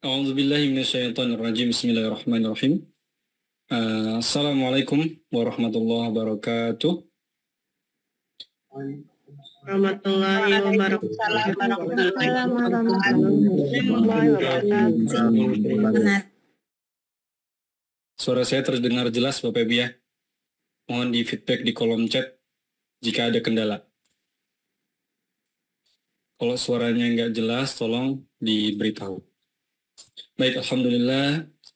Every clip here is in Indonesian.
A'udzubillahi minasyaitonirrajim. Bismillahirrahmanirrahim. Assalamualaikum warahmatullahi wabarakatuh. Warahmatullahi wabarakatuh. Suara saya terdengar jelas Bapak Ibu ya. Mohon di feedback di kolom chat jika ada kendala. Kalau suaranya nggak jelas, tolong diberitahu. Baik,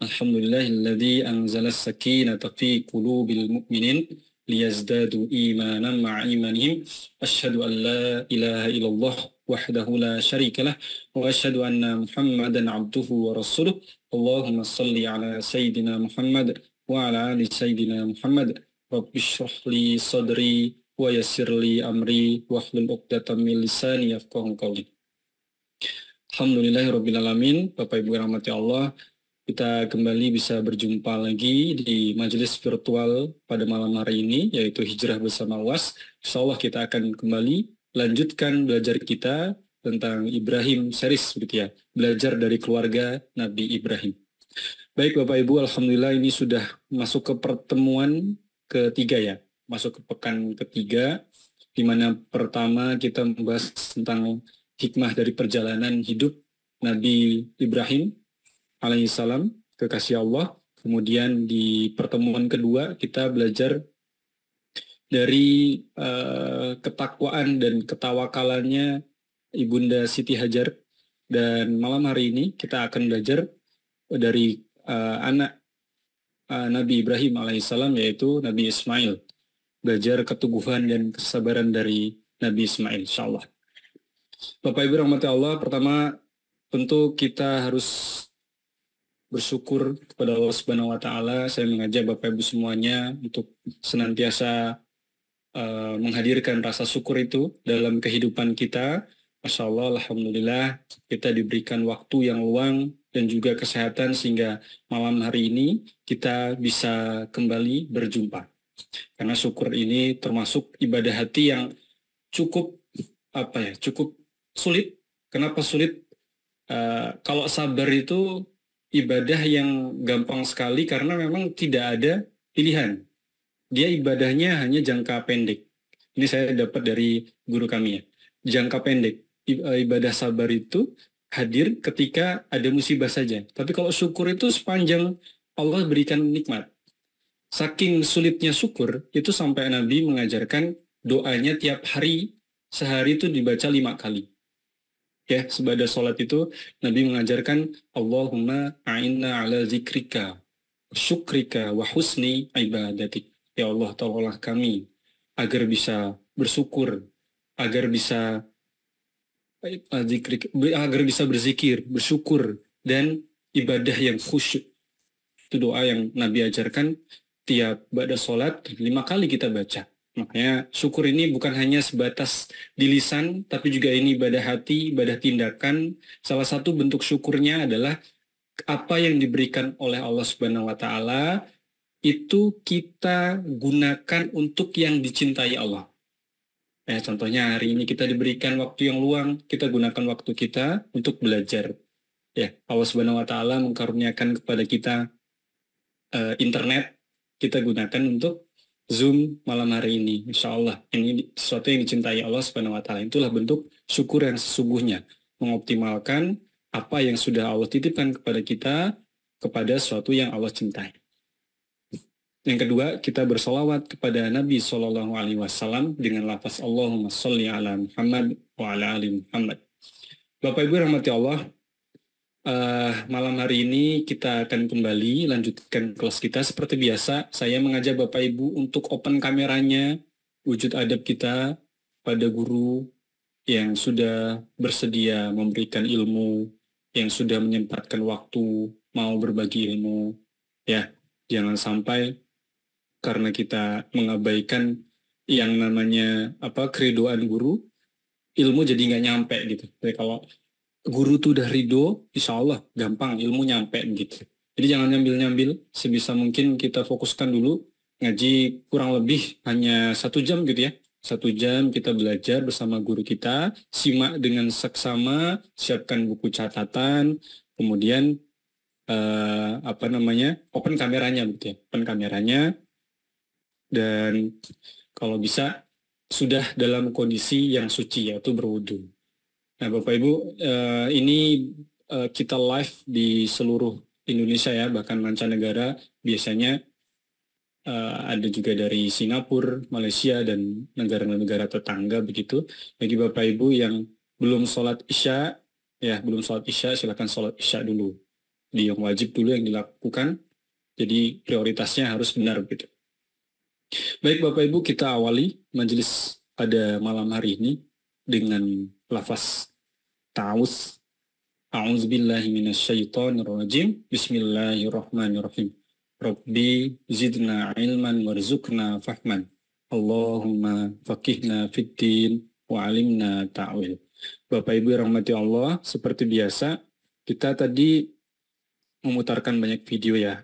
Alhamdulillahilladzi anzala as-sakinata fi qulubil mu'minin liyazdadu imanan ma'a imanihim. Asyhadu an la ilaha illallah wahdahu la syarika lah wa asyhadu anna Muhammadan abduhu wa rasuluh. Allahumma salli ala sayyidina Muhammad wa ala ali sayyidina Muhammad. Rabbi shrah li sadri wa yassir li amri wahlul 'uqdatam min lisani yafqahu qawli. Alhamdulillahirrabbilalamin. Bapak Ibu yang rahmati Allah, kita kembali bisa berjumpa lagi di majelis virtual pada malam hari ini, yaitu Hijrah Bersama UAS. Insyaallah kita akan kembali lanjutkan belajar kita tentang Ibrahim series, gitu ya. Belajar dari keluarga Nabi Ibrahim. Baik Bapak Ibu, Alhamdulillah ini sudah masuk ke pertemuan ketiga ya. Masuk ke pekan ketiga, di mana pertama kita membahas tentang hikmah dari perjalanan hidup Nabi Ibrahim alaihissalam, kekasih Allah. Kemudian di pertemuan kedua kita belajar dari ketakwaan dan ketawakalannya Ibunda Siti Hajar. Dan malam hari ini kita akan belajar dari anak Nabi Ibrahim alaihissalam, yaitu Nabi Ismail. Belajar keteguhan dan kesabaran dari Nabi Ismail, insyaallah. Bapak Ibu rahmati Allah, pertama tentu kita harus bersyukur kepada Allah Subhanahu wa taala. Saya mengajak Bapak Ibu semuanya untuk senantiasa menghadirkan rasa syukur itu dalam kehidupan kita. Masya Allah, alhamdulillah kita diberikan waktu yang luang dan juga kesehatan sehingga malam hari ini kita bisa kembali berjumpa. Karena syukur ini termasuk ibadah hati yang cukup cukup sulit. Kenapa sulit? Kalau sabar itu ibadah yang gampang sekali karena memang tidak ada pilihan. Dia ibadahnya hanya jangka pendek. Ini saya dapat dari guru kami ya. Jangka pendek. Ibadah sabar itu hadir ketika ada musibah saja. Tapi kalau syukur itu sepanjang Allah berikan nikmat. Saking sulitnya syukur, itu sampai Nabi mengajarkan doanya tiap hari, sehari itu dibaca 5 kali. Ya, sebadah sholat itu Nabi mengajarkan Allahumma a'inna ala zikrika syukrika wa husni ibadatik. Ya Allah, tolonglah kami agar bisa bersyukur, agar bisa berzikir, bersyukur, dan ibadah yang khusyuk. Itu doa yang Nabi ajarkan tiap ba'da sholat 5 kali kita baca. Makanya syukur ini bukan hanya sebatas di lisan, tapi juga ini ibadah hati, ibadah tindakan. Salah satu bentuk syukurnya adalah apa yang diberikan oleh Allah Subhanahu wa taala itu kita gunakan untuk yang dicintai Allah. Ya, contohnya hari ini kita diberikan waktu yang luang, kita gunakan waktu kita untuk belajar. Ya, Allah Subhanahu wa taala mengkaruniakan kepada kita internet, kita gunakan untuk Zoom malam hari ini. Insya Allah ini sesuatu yang dicintai Allah Subhanahu wa taala. Itulah bentuk syukur yang sesungguhnya, mengoptimalkan apa yang sudah Allah titipkan kepada kita kepada sesuatu yang Allah cintai. Yang kedua, kita bersolawat kepada Nabi SAW dengan lafaz Allahumma sholli ala Muhammad wa ala ali Muhammad. Bapak Ibu rahmati Allah, malam hari ini kita akan kembali lanjutkan kelas kita. Seperti biasa, saya mengajak Bapak Ibu untuk open kameranya, wujud adab kita pada guru yang sudah bersedia memberikan ilmu, yang sudah menyempatkan waktu mau berbagi ilmu. Ya, jangan sampai karena kita mengabaikan yang namanya keridoan guru, ilmu jadi nggak nyampe gitu. Jadi kalau guru tuh udah ridho, insya Allah gampang ilmu nyampe gitu. Jadi jangan nyambil-nyambil, sebisa mungkin kita fokuskan dulu. Ngaji kurang lebih hanya 1 jam gitu ya. 1 jam kita belajar bersama guru kita, simak dengan seksama, siapkan buku catatan, kemudian open kameranya gitu ya, open kameranya, dan kalau bisa sudah dalam kondisi yang suci yaitu berwudu. Nah Bapak Ibu, ini kita live di seluruh Indonesia ya, bahkan mancanegara, biasanya ada juga dari Singapura, Malaysia, dan negara-negara tetangga begitu. Bagi Bapak Ibu yang belum sholat Isya, silakan sholat Isya dulu. Di yang wajib dulu yang dilakukan, jadi prioritasnya harus benar begitu. Baik Bapak Ibu, kita awali majelis pada malam hari ini dengan lafaz ta'awuz. A'udzubillahi minasyaitonirrajim. Bismillahirrahmanirrahim. Rabbi zidna ilman warzuqna fahman. Allahumma faqihna fiddin wa alimna ta'wil. Bapak Ibu yang rahmati Allah, seperti biasa kita tadi memutarkan banyak video ya.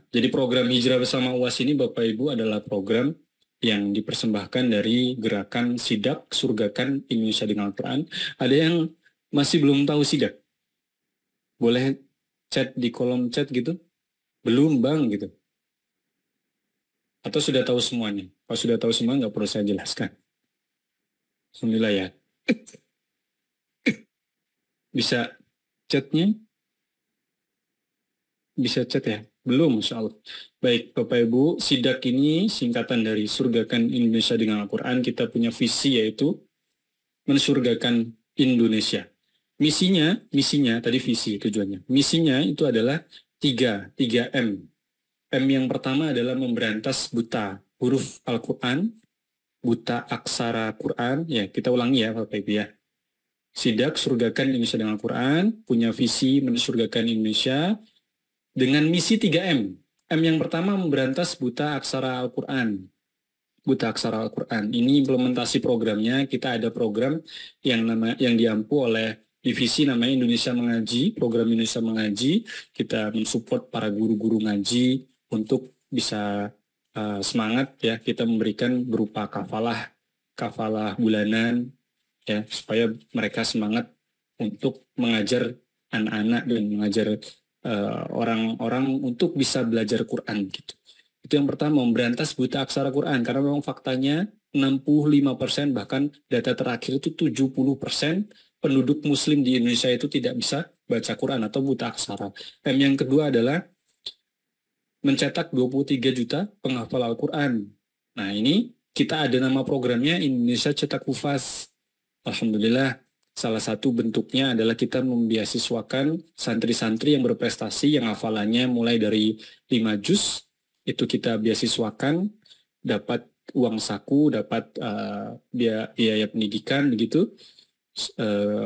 Jadi program Hijrah Bersama UAS ini Bapak Ibu adalah program yang dipersembahkan dari gerakan Sidak Surgakan Indonesia dengan Al-Quran. Ada yang masih belum tahu Sidak? Boleh chat di kolom chat gitu? Belum bang gitu. Atau sudah tahu semuanya? Kalau sudah tahu semua nggak perlu saya jelaskan. Alhamdulillah ya. Bisa chatnya? Bisa chat ya? Belum, Masya Allah. Baik, Bapak Ibu, Sidak ini singkatan dari Surgakan Indonesia dengan Al-Quran. Kita punya visi yaitu mensurgakan Indonesia. Misinya tadi visi tujuannya. Misinya itu adalah 3 M. M yang pertama adalah memberantas buta huruf Al-Quran, buta aksara Quran. Ya, kita ulangi ya Bapak Ibu ya. Sidak Surgakan Indonesia dengan Al-Quran, punya visi mensurgakan Indonesia dengan misi 3 M. M yang pertama memberantas buta aksara Al-Quran. Buta aksara Al-Quran. Ini implementasi programnya. Kita ada program yang diampu oleh divisi namanya Indonesia Mengaji, program Indonesia Mengaji. Kita mensupport para guru-guru ngaji untuk bisa semangat ya, kita memberikan berupa kafalah bulanan ya, supaya mereka semangat untuk mengajar anak-anak dan mengajar orang-orang untuk bisa belajar Quran gitu. Itu yang pertama, memberantas buta aksara Quran, karena memang faktanya 65% bahkan data terakhir itu 70% penduduk muslim di Indonesia itu tidak bisa baca Quran atau buta aksara. M yang kedua adalah mencetak 23 juta penghafal Al-Quran. Nah ini kita ada nama programnya Indonesia Cetak Hufaz. Alhamdulillah, salah satu bentuknya adalah kita membiasiswakan santri-santri yang berprestasi, yang hafalannya mulai dari 5 juz, itu kita biasiswakan, dapat uang saku, dapat biaya pendidikan begitu,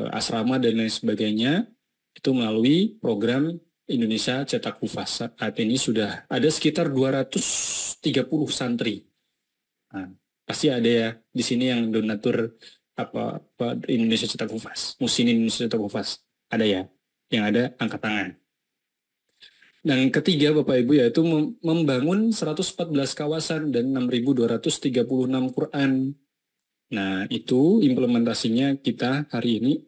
asrama dan lain sebagainya, itu melalui program Indonesia Cetak Hufaz. Saat ini sudah ada sekitar 230 santri. Nah, pasti ada ya di sini yang donatur apa Indonesia Cetak Hufaz, Musinin Indonesia Cetak Hufaz. Ada ya? Yang ada angkat tangan. Dan ketiga Bapak Ibu yaitu membangun 114 kawasan dan 6.236 Quran. Nah, itu implementasinya kita hari ini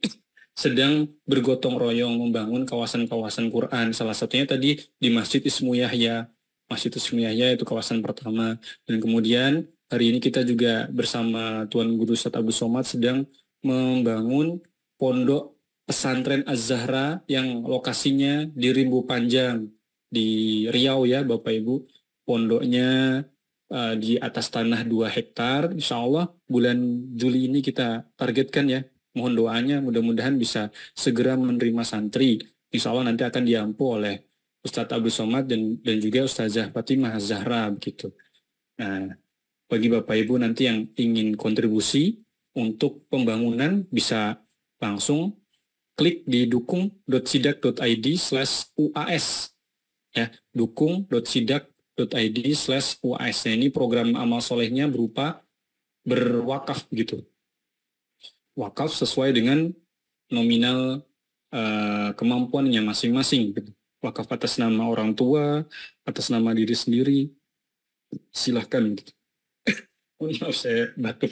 sedang bergotong royong membangun kawasan-kawasan Quran. Salah satunya tadi di Masjid Ismu Yahya. Masjid Ismu Yahya itu kawasan pertama. Dan kemudian hari ini kita juga bersama Tuan Guru Ustadz Abdul Somad sedang membangun pondok pesantren Az-Zahra yang lokasinya di Rimbu Panjang di Riau ya Bapak Ibu. Pondoknya di atas tanah 2 hektar. Insya Allah bulan Juli ini kita targetkan ya. Mohon doanya mudah-mudahan bisa segera menerima santri. Insya Allah nanti akan diampu oleh Ustadz Abdul Somad dan juga Ustazah Fatimah Az-Zahra begitu. Nah, bagi Bapak Ibu nanti yang ingin kontribusi untuk pembangunan bisa langsung klik di dukung.sidak.id/UAS ya, dukung.sidak.id/UAS. Nah, ini program amal solehnya berupa berwakaf gitu. Wakaf sesuai dengan nominal kemampuannya masing-masing. Wakaf atas nama orang tua, atas nama diri sendiri, silahkan. Maaf saya batuk.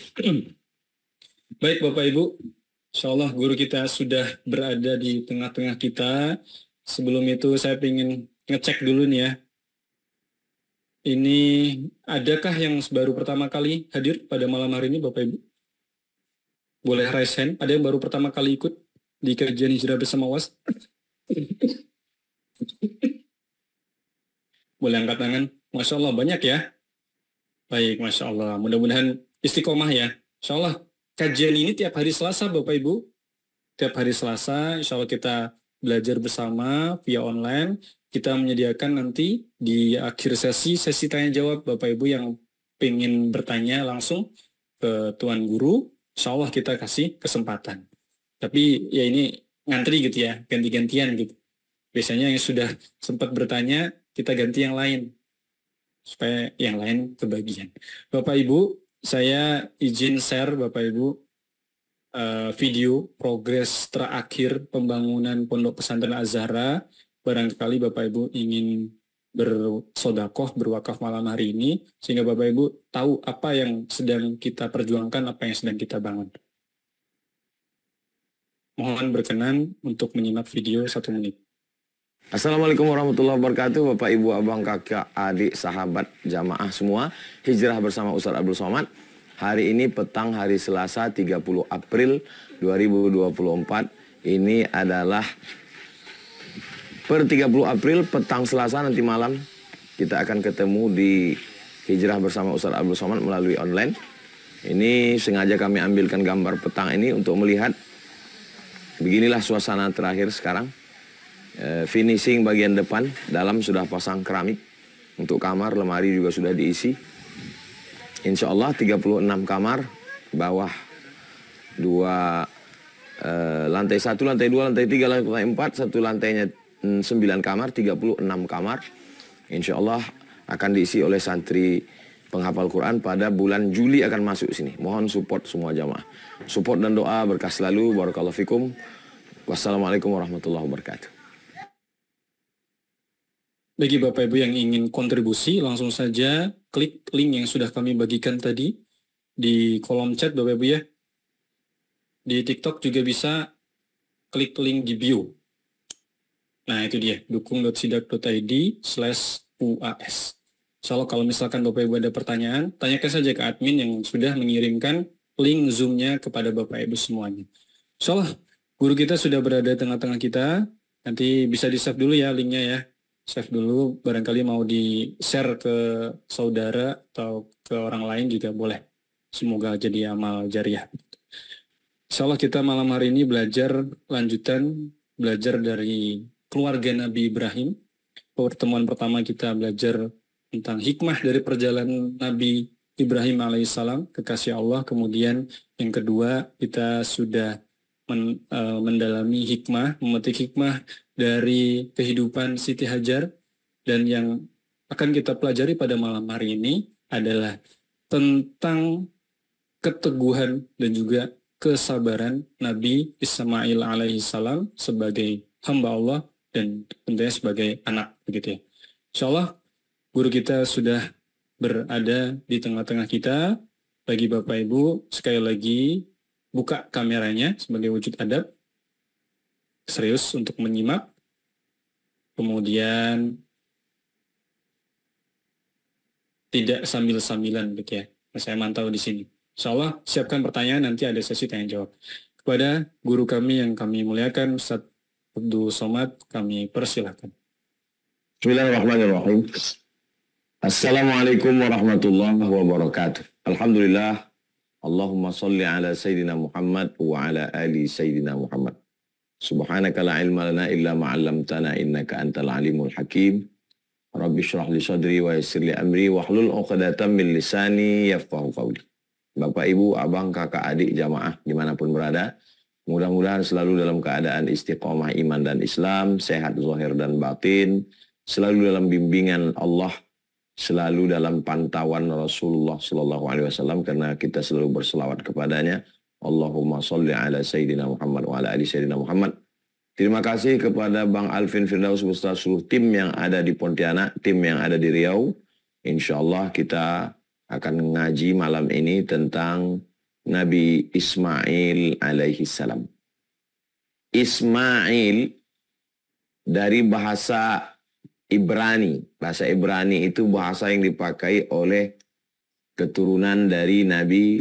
Baik Bapak Ibu, insya Allah guru kita sudah berada di tengah-tengah kita. Sebelum itu saya ingin ngecek dulu nih ya. Ini adakah yang baru pertama kali hadir pada malam hari ini Bapak Ibu? Boleh raise hand. Ada yang baru pertama kali ikut di kajian hijrah bersama UAS? Boleh angkat tangan. Masya Allah banyak ya. Baik, Masya Allah. Mudah-mudahan istiqomah ya. Insya Allah kajian ini tiap hari Selasa Bapak Ibu. Tiap hari Selasa insya Allah kita belajar bersama via online. Kita menyediakan nanti di akhir sesi tanya jawab Bapak Ibu yang pengen bertanya langsung ke Tuan Guru. Insya Allah kita kasih kesempatan. Tapi ya ini ngantri gitu ya, ganti-gantian gitu. Biasanya yang sudah sempat bertanya, kita ganti yang lain. Supaya yang lain kebagian. Bapak Ibu, saya izin share Bapak Ibu video progres terakhir pembangunan Pondok Pesantren Az-Zahra. Barangkali Bapak Ibu ingin bersodakoh, berwakaf malam hari ini, sehingga Bapak Ibu tahu apa yang sedang kita perjuangkan, apa yang sedang kita bangun. Mohon berkenan untuk menyimak video 1 menit. Assalamualaikum warahmatullahi wabarakatuh, Bapak, Ibu, Abang, Kakak, Adik, Sahabat, Jamaah semua. Hijrah bersama Ustaz Abdul Somad. Hari ini petang hari Selasa 30 April 2024. Ini adalah per 30 April petang Selasa nanti malam. Kita akan ketemu di Hijrah bersama Ustaz Abdul Somad melalui online. Ini sengaja kami ambilkan gambar petang ini untuk melihat. Beginilah suasana terakhir sekarang. Finishing bagian depan, dalam sudah pasang keramik. Untuk kamar, lemari juga sudah diisi. Insya Allah 36 kamar, bawah 2, lantai 1, lantai 2, lantai 3, lantai 4, satu lantainya 9 kamar, 36 kamar. Insya Allah akan diisi oleh santri penghafal Quran pada bulan Juli akan masuk sini. Mohon support semua jamaah. Support dan doa berkah selalu. Barakallahu fikum. Wassalamualaikum warahmatullahi wabarakatuh. Bagi Bapak Ibu yang ingin kontribusi, langsung saja klik link yang sudah kami bagikan tadi di kolom chat Bapak Ibu ya. Di TikTok juga bisa klik link di bio. Nah itu dia, dukung.sidak.id/UAS. Insya kalau misalkan Bapak Ibu ada pertanyaan, tanyakan saja ke admin yang sudah mengirimkan link Zoom-nya kepada Bapak Ibu semuanya. Insya Allah, guru kita sudah berada di tengah-tengah kita. Nanti bisa di-save dulu ya linknya ya. Save dulu, barangkali mau di-share ke saudara atau ke orang lain juga boleh. Semoga jadi amal jariah. Insya Allah kita malam hari ini belajar dari keluarga Nabi Ibrahim. Pertemuan pertama kita belajar tentang hikmah dari perjalanan Nabi Ibrahim alaihissalam, kekasih Allah. Kemudian yang kedua kita sudah mendalami hikmah, memetik hikmah dari kehidupan Siti Hajar. Dan yang akan kita pelajari pada malam hari ini adalah tentang keteguhan dan juga kesabaran Nabi Ismail alaihissalam sebagai hamba Allah dan tentunya sebagai anak, begitu ya. Insya Allah guru kita sudah berada di tengah-tengah kita. Bagi Bapak Ibu, sekali lagi buka kameranya sebagai wujud adab, serius untuk menyimak, kemudian tidak sambil-sambilan gitu ya. Saya mantau di sini. Insya Allah siapkan pertanyaan, nanti ada sesi tanya jawab. Kepada guru kami yang kami muliakan, Ustaz Abdul Somad, kami persilahkan. Bismillahirrahmanirrahim. Assalamualaikum warahmatullahi wabarakatuh. Alhamdulillah. Allahumma salli ala Sayyidina Muhammad wa ala ali Sayyidina Muhammad. Subhanaka la ilma lana illa ma'allamtana innaka antal alimul hakim. Rabbi syrah li sadri wa yassir li amri wa hlul uqdatan min lisani yafqahu qawli. Bapak, Ibu, Abang, Kakak, Adik, Jamaah dimanapun berada, mudah-mudahan selalu dalam keadaan istiqomah iman dan Islam, sehat zahir dan batin, selalu dalam bimbingan Allah, selalu dalam pantauan Rasulullah SAW, karena kita selalu berselawat kepadanya. Allahumma salli ala Sayyidina Muhammad wa ala ali Sayyidina Muhammad. Terima kasih kepada Bang Alvin Firdaus beserta seluruh tim yang ada di Pontianak, tim yang ada di Riau. Insya Allah kita akan ngaji malam ini tentang Nabi Ismail alaihi salam. Ismail dari bahasa Ibrani. Bahasa Ibrani itu bahasa yang dipakai oleh keturunan dari Nabi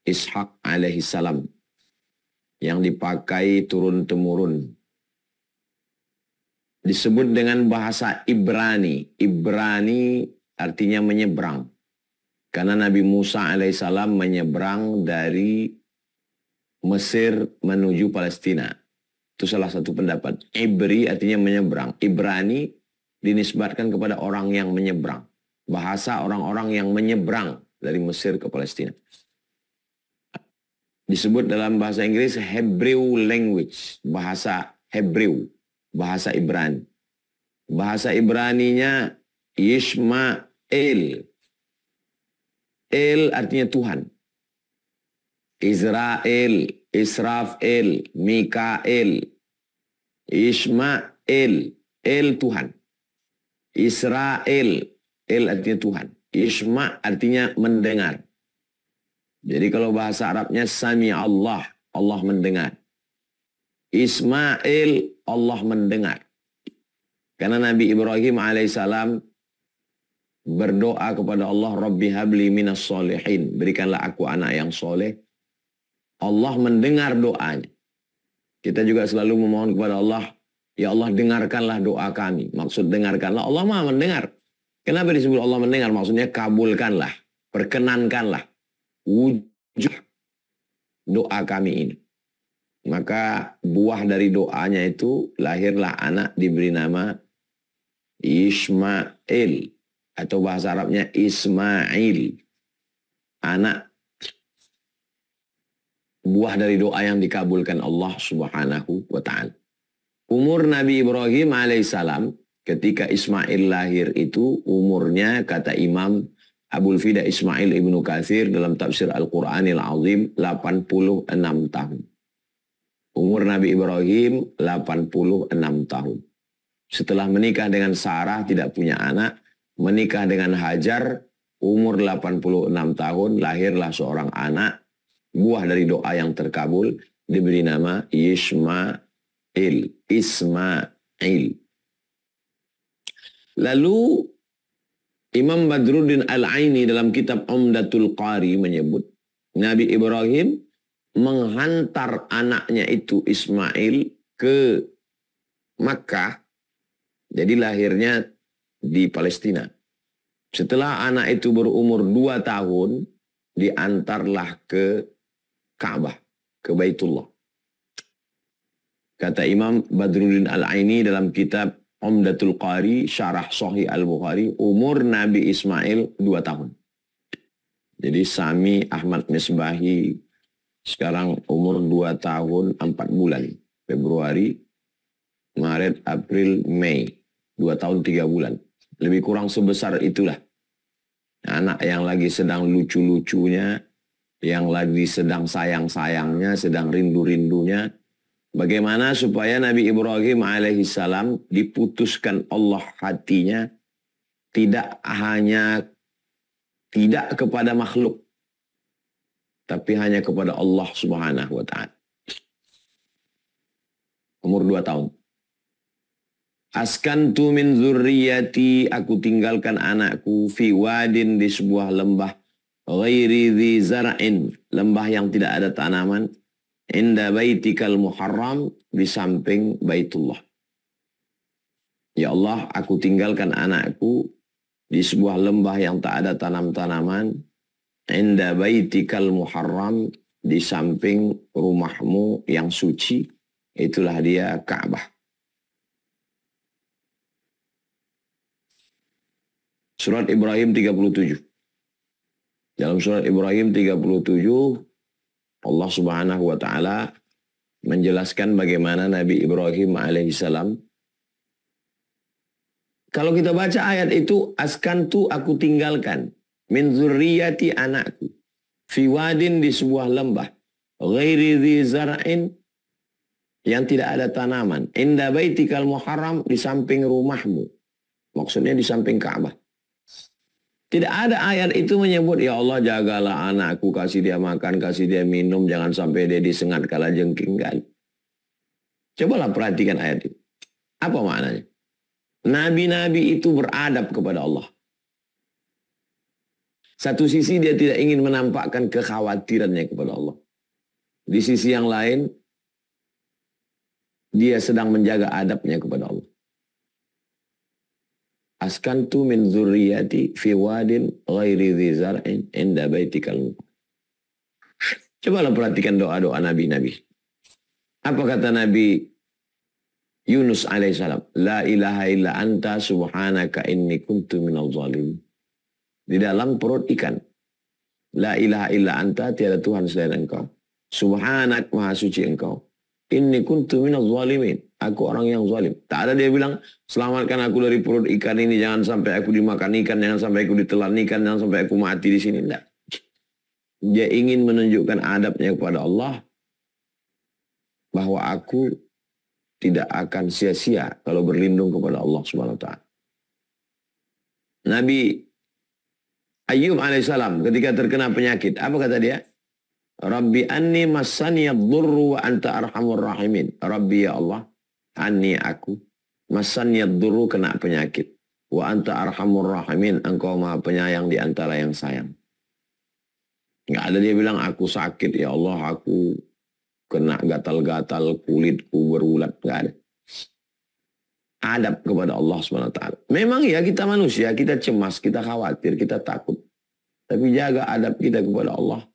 Ishak alaihi salam, yang dipakai turun-temurun. Disebut dengan bahasa Ibrani. Ibrani artinya menyeberang. Karena Nabi Musa alaihissalam menyeberang dari Mesir menuju Palestina. Itu salah satu pendapat. Ibri artinya menyeberang. Ibrani dinisbatkan kepada orang yang menyeberang. Bahasa orang-orang yang menyeberang dari Mesir ke Palestina. Disebut dalam bahasa Inggris Hebrew language. Bahasa Hebrew. Bahasa Ibrani. Bahasa Ibraninya Ishmael. El artinya Tuhan. Israel, Israfel, Mikael, Ishmael, El Tuhan. Israel, El artinya Tuhan. Ishma artinya mendengar. Jadi kalau bahasa Arabnya Sami Allah, Allah mendengar. Ismail, Allah mendengar. Karena Nabi Ibrahim alaihissalam berdoa kepada Allah, Rabbi habli minas solihin. Berikanlah aku anak yang soleh. Allah mendengar doanya. Kita juga selalu memohon kepada Allah, ya Allah dengarkanlah doa kami. Maksud dengarkanlah, Allah maha mendengar. Kenapa disebut Allah mendengar? Maksudnya kabulkanlah, perkenankanlah wujud doa kami ini. Maka buah dari doanya itu lahirlah anak diberi nama Ismail. Atau bahasa Arabnya Ismail. Anak buah dari doa yang dikabulkan Allah subhanahu wa ta'ala. Umur Nabi Ibrahim alaihissalam ketika Ismail lahir itu umurnya, kata Imam Abul Fida Ismail Ibnu Katsir dalam tafsir Al-Quranil Azim, 86 tahun. Umur Nabi Ibrahim 86 tahun. Setelah menikah dengan Sarah tidak punya anak, menikah dengan Hajar, umur 86 tahun, lahirlah seorang anak, buah dari doa yang terkabul, diberi nama Ismail. Lalu Imam Badruddin Al-Aini dalam kitab Umdatul Qari menyebut, Nabi Ibrahim menghantar anaknya itu Ismail ke Makkah, jadi lahirnya di Palestina. Setelah anak itu berumur 2 tahun, diantarlah ke Ka'bah, ke Baitullah. Kata Imam Badruddin Al-Aini dalam kitab Umdatul Qari, Syarah Sahih Al-Bukhari, umur Nabi Ismail 2 tahun. Jadi Sami Ahmad Misbahi sekarang umur 2 tahun 4 bulan. Februari, Maret, April, Mei. 2 tahun 3 bulan. Lebih kurang sebesar itulah. Anak yang lagi sedang lucu-lucunya, yang lagi sedang sayang-sayangnya, sedang rindu-rindunya. Bagaimana supaya Nabi Ibrahim alaihissalam diputuskan Allah hatinya tidak hanya tidak kepada makhluk, tapi hanya kepada Allah subhanahu wa ta'ala. Umur 2 tahun. Askantu min zurriyati, aku tinggalkan anakku fi wadin, di sebuah lembah, ghairi dhi zara'in, lembah yang tidak ada tanaman, inda baitikal muharram, di samping Baitullah. Ya Allah, aku tinggalkan anakku di sebuah lembah yang tak ada tanam-tanaman, inda baitikal muharram, di samping rumahmu yang suci, itulah dia Ka'bah. Surat Ibrahim 37. Dalam surat Ibrahim 37, Allah subhanahu wa ta'ala menjelaskan bagaimana Nabi Ibrahim alaihissalam. Kalau kita baca ayat itu, askantu, aku tinggalkan, min zurriyati, anakku, fi wadin, di sebuah lembah, ghairi dhi zara'in, yang tidak ada tanaman, inda baitikal muharram, di samping rumahmu. Maksudnya di samping Ka'bah. Tidak ada ayat itu menyebut, ya Allah jagalah anakku, kasih dia makan, kasih dia minum, jangan sampai dia disengat kala jengking. Kan? Cobalah perhatikan ayat itu. Apa maknanya? Nabi-nabi itu beradab kepada Allah. Satu sisi dia tidak ingin menampakkan kekhawatirannya kepada Allah. Di sisi yang lain, dia sedang menjaga adabnya kepada Allah. Askantu min dzurriyyati fi wadin ghairi dzi zar'in inda baitikal muqaddas. Cobalah perhatikan doa-doa nabi-nabi. Apa kata Nabi Yunus alaihissalam? La ilaha illa anta subhanaka inni kuntu minadh dhalimin. Di dalam perut ikan. La ilaha illa anta, tiada Tuhan selain engkau. Subhanak, maha suci engkau. Inni kuntu minadh dhalimin. Aku orang yang zalim. Tak ada dia bilang, selamatkan aku dari perut ikan ini, jangan sampai aku dimakan ikan, jangan sampai aku ditelan ikan, jangan sampai aku mati di sini. Tidak. Dia ingin menunjukkan adabnya kepada Allah, bahwa aku tidak akan sia-sia kalau berlindung kepada Allah Subhanahu wa taala. Nabi Ayyub alaihissalam ketika terkena penyakit, apa kata dia? Rabbi anni massaniyad dhurru wa anta arhamur rahimin. Rabbi ya Allah, anni aku massaniyad dhurru, kena penyakit, wa anta arhamur rahimin, engkau maha penyayang di antara yang sayang. Enggak ada dia bilang aku sakit ya Allah, aku kena gatal-gatal, kulitku berulat. Enggak ada. Adab kepada Allah SWT. Memang ya kita manusia, kita cemas, kita khawatir, kita takut. Tapi jaga adab kita kepada Allah.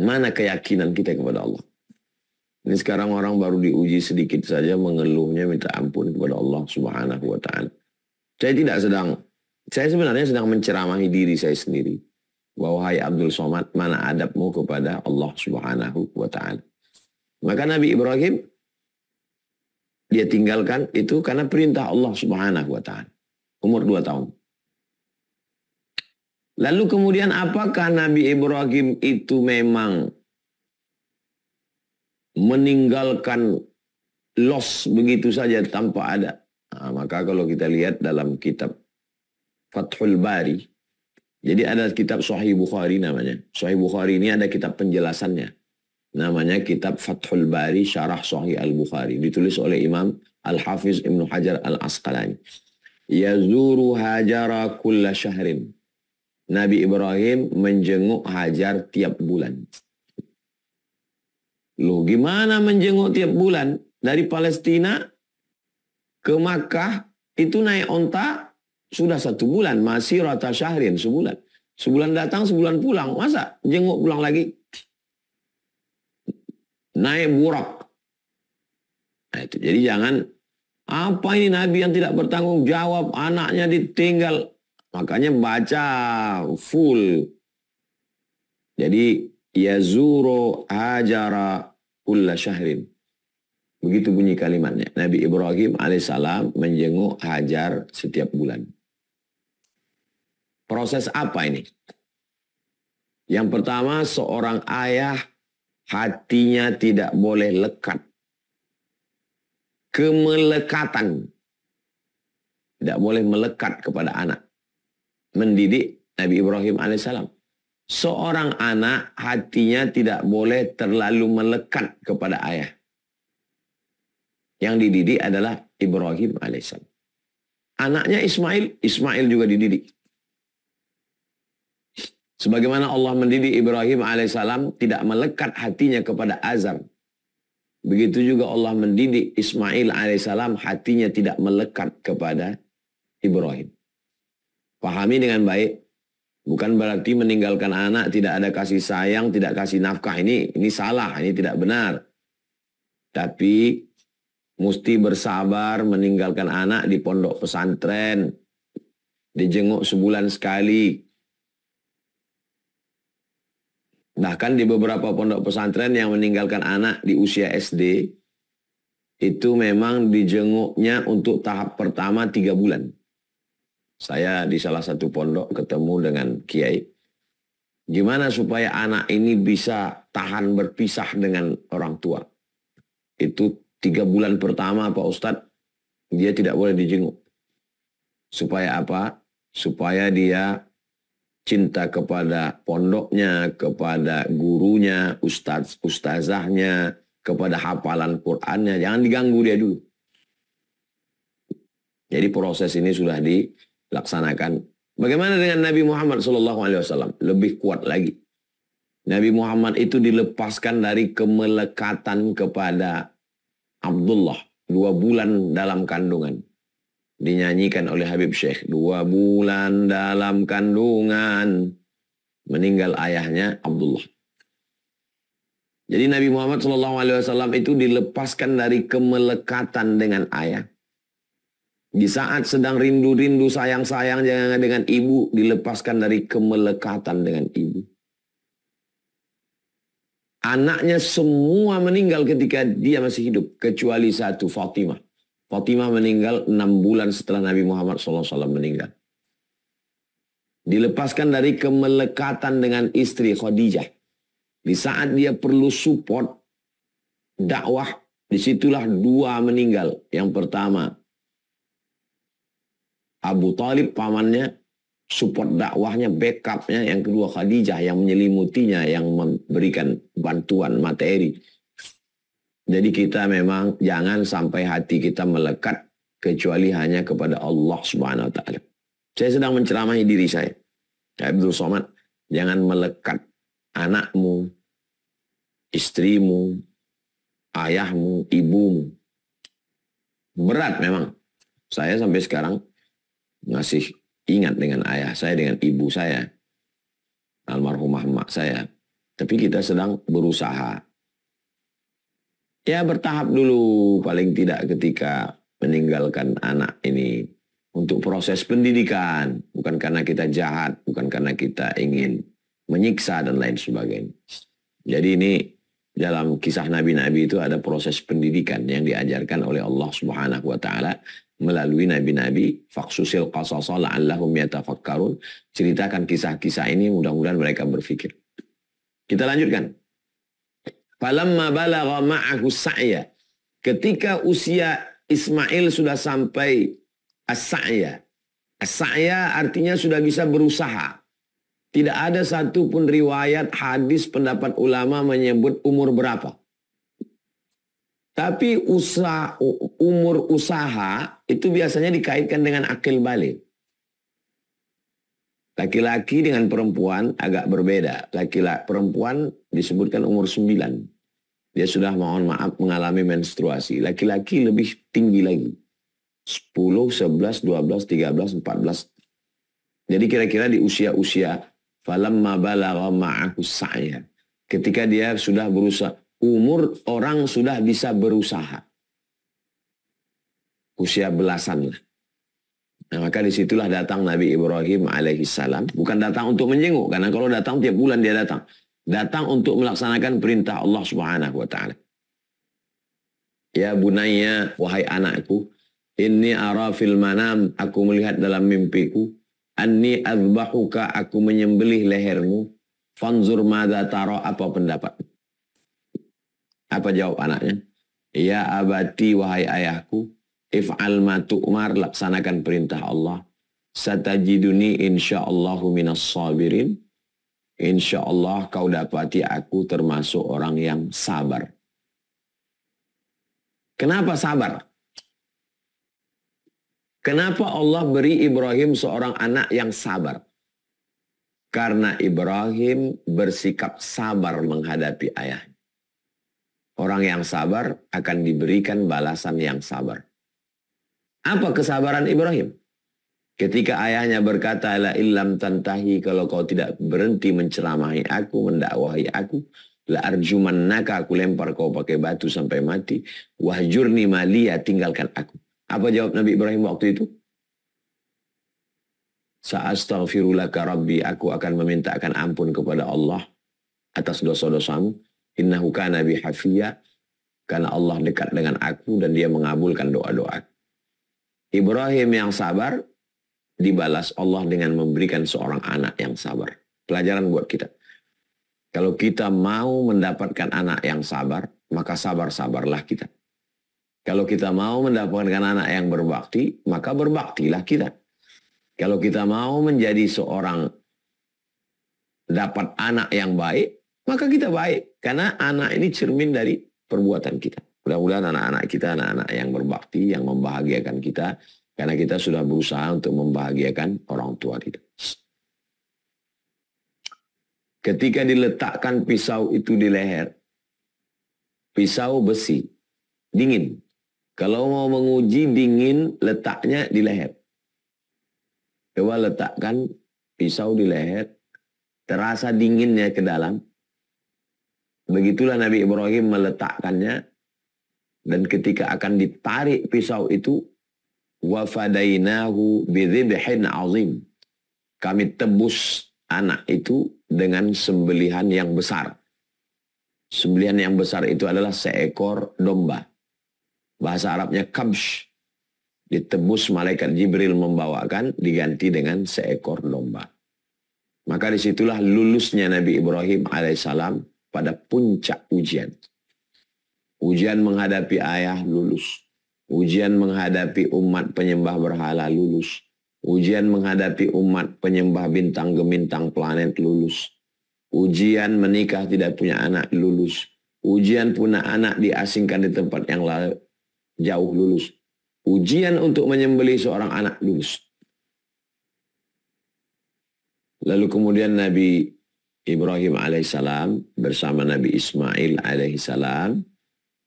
Mana keyakinan kita kepada Allah? Ini sekarang orang baru diuji sedikit saja, mengeluhnya minta ampun kepada Allah Subhanahu wa taala. Saya sebenarnya sedang menceramahi diri saya sendiri. Wahai Abdul Somad, mana adabmu kepada Allah Subhanahu wa taala? Maka Nabi Ibrahim, dia tinggalkan itu karena perintah Allah Subhanahu wa taala. Umur 2 tahun. Lalu kemudian apakah Nabi Ibrahim itu memang meninggalkan los begitu saja tanpa ada? Nah, maka kalau kita lihat dalam kitab Fathul Bari, jadi ada kitab Sahih Bukhari namanya. Sahih Bukhari ini ada kitab penjelasannya. Namanya kitab Fathul Bari Syarah Sahih Al-Bukhari. Ditulis oleh Imam Al-Hafiz Ibnu Hajar Al-Asqalani. Yazuru Hajara kulla syahrin. Nabi Ibrahim menjenguk Hajar tiap bulan. Loh, gimana menjenguk tiap bulan? Dari Palestina ke Makkah itu naik onta sudah 1 bulan. Masih rata syahrin, sebulan. Sebulan datang, sebulan pulang. Masa jenguk pulang lagi? Naik burak. Nah, itu. Jadi jangan, apa ini Nabi yang tidak bertanggung jawab, anaknya ditinggal. Makanya baca full. Jadi yazuru hajara kulla syahrin. Begitu bunyi kalimatnya. Nabi Ibrahim alaihissalam menjenguk Hajar setiap bulan. Proses apa ini? Yang pertama, seorang ayah hatinya tidak boleh lekat. Kemelekatan. Tidak boleh melekat kepada anak. Mendidik Nabi Ibrahim alaihissalam. Seorang anak hatinya tidak boleh terlalu melekat kepada ayah. Yang dididik adalah Ibrahim alaihissalam. Anaknya Ismail juga dididik. Sebagaimana Allah mendidik Ibrahim alaihissalam tidak melekat hatinya kepada Azar. Begitu juga Allah mendidik Ismail alaihissalam hatinya tidak melekat kepada Ibrahim. Pahami dengan baik. Bukan berarti meninggalkan anak tidak ada kasih sayang, tidak kasih nafkah. Ini salah, ini tidak benar. Tapi mesti bersabar meninggalkan anak di pondok pesantren. Dijenguk sebulan sekali. Bahkan di beberapa pondok pesantren yang meninggalkan anak di usia SD, itu memang dijenguknya untuk tahap pertama 3 bulan. Saya di salah satu pondok ketemu dengan kiai. Gimana supaya anak ini bisa tahan berpisah dengan orang tua? Itu 3 bulan pertama Pak Ustadz, dia tidak boleh dijenguk. Supaya apa? supaya dia cinta kepada pondoknya, kepada gurunya, ustazahnya, kepada hafalan Qur'annya. Jangan diganggu dia dulu. Jadi proses ini sudah dilaksanakan. Bagaimana dengan Nabi Muhammad SAW? Lebih kuat lagi. Nabi Muhammad itu dilepaskan dari kemelekatan kepada Abdullah. 2 bulan dalam kandungan. Dinyanyikan oleh Habib Syekh. 2 bulan dalam kandungan. Meninggal ayahnya Abdullah. Jadi Nabi Muhammad SAW itu dilepaskan dari kemelekatan dengan ayah. Di saat sedang rindu-rindu sayang-sayang dengan ibu, dilepaskan dari kemelekatan dengan ibu. Anaknya semua meninggal ketika dia masih hidup, kecuali 1, Fatimah. Fatimah meninggal 6 bulan setelah Nabi Muhammad SAW meninggal. Dilepaskan dari kemelekatan dengan istri Khadijah. Di saat dia perlu support dakwah, disitulah 2 meninggal. Yang pertama, Abu Talib pamannya, support dakwahnya, backupnya. Yang kedua Khadijah yang menyelimutinya, yang memberikan bantuan materi. Jadi kita memang jangan sampai hati kita melekat kecuali hanya kepada Allah Subhanahu wa taala. Saya sedang menceramahi diri saya. Abdul Somad, jangan melekat anakmu, istrimu, ayahmu, ibumu. Berat memang. Saya sampai sekarang masih ingat dengan ayah saya, dengan ibu saya, almarhumah emak saya. Tapi kita sedang berusaha. Ya bertahap dulu, paling tidak ketika meninggalkan anak ini. Untuk proses pendidikan. Bukan karena kita jahat, bukan karena kita ingin menyiksa dan lain sebagainya. Jadi ini dalam kisah nabi-nabi itu ada proses pendidikan yang diajarkan oleh Allah Subhanahu wa taala melalui nabi-nabi. Faqsusil qasasa la'allahum yatafakkarun. Ceritakan kisah-kisah ini, mudah-mudahan mereka berpikir. Kita lanjutkan. Falamma balagha ma'ahu sa'ya. Ketika usia Ismail sudah sampai as-sa'ya. As-sa'ya artinya sudah bisa berusaha. Tidak ada satupun riwayat, hadis, pendapat ulama menyebut umur berapa. Tapi umur usaha itu biasanya dikaitkan dengan akil balik. Laki-laki dengan perempuan agak berbeda. Perempuan disebutkan umur 9. Dia sudah, mohon maaf, mengalami menstruasi. Laki-laki lebih tinggi lagi. 10, 11, 12, 13, 14. Jadi kira-kira di usia-usia falamma balagha ma'ahu sa'ya. Ketika dia sudah berusaha. Umur orang sudah bisa berusaha. Usia belasan lah. Nah, maka disitulah datang Nabi Ibrahim alaihissalam. Bukan datang untuk menjenguk. Karena kalau datang tiap bulan dia datang. Datang untuk melaksanakan perintah Allah Subhanahu wa ta'ala. Ya bunayya, wahai anakku. Inni ara fil manam. Aku melihat dalam mimpiku. Anni azbahuka. Aku menyembelih lehermu. Fanzur madza tara, apa pendapat? Apa jawab anaknya? Ya abati, wahai ayahku, if'al ma tu'mar, laksanakan perintah Allah. Satajiduni insyaallahu minas sabirin. Insyaallah kau dapati aku termasuk orang yang sabar. Kenapa sabar? Kenapa Allah beri Ibrahim seorang anak yang sabar? Karena Ibrahim bersikap sabar menghadapi ayahnya. Orang yang sabar akan diberikan balasan yang sabar. Apa kesabaran Ibrahim? Ketika ayahnya berkata, la illam tantahi, kalau kau tidak berhenti menceramahi aku, mendakwahi aku, la arjumannaka, aku lempar kau pakai batu sampai mati, wahjurni maliya, tinggalkan aku. Apa jawab Nabi Ibrahim waktu itu? Sa'astaghfirulaka rabbi, aku akan memintakan ampun kepada Allah atas dosa-dosamu. Innahu kana bi hafiyya, karena Allah dekat dengan aku dan dia mengabulkan doa-doa. Ibrahim yang sabar dibalas Allah dengan memberikan seorang anak yang sabar. Pelajaran buat kita. Kalau kita mau mendapatkan anak yang sabar, maka sabar-sabarlah kita. Kalau kita mau mendapatkan anak yang berbakti, maka berbaktilah kita. Kalau kita mau menjadi seorang dapat anak yang baik, maka kita baik. Karena anak ini cermin dari perbuatan kita. Mudah-mudahan anak-anak kita, anak-anak yang berbakti, yang membahagiakan kita. Karena kita sudah berusaha untuk membahagiakan orang tua kita. Ketika diletakkan pisau itu di leher, pisau besi, dingin. Kalau mau menguji dingin, letaknya di leher. Coba letakkan pisau di leher, terasa dinginnya ke dalam. Begitulah Nabi Ibrahim meletakkannya. Dan ketika akan ditarik pisau itu, wafadainahu bidzibhin azim. Kami tebus anak itu dengan sembelihan yang besar. Sembelihan yang besar itu adalah seekor domba. Bahasa Arabnya kabsh. Ditebus malaikat Jibril membawakan, diganti dengan seekor domba. Maka disitulah lulusnya Nabi Ibrahim alaihissalam pada puncak ujian. Ujian menghadapi ayah, lulus. Ujian menghadapi umat penyembah berhala, lulus. Ujian menghadapi umat penyembah bintang gemintang planet, lulus. Ujian menikah tidak punya anak, lulus. Ujian punya anak diasingkan di tempat yang jauh, lulus. Ujian untuk menyembelih seorang anak, lulus. Lalu kemudian Nabi Ibrahim alaihissalam bersama Nabi Ismail alaihissalam,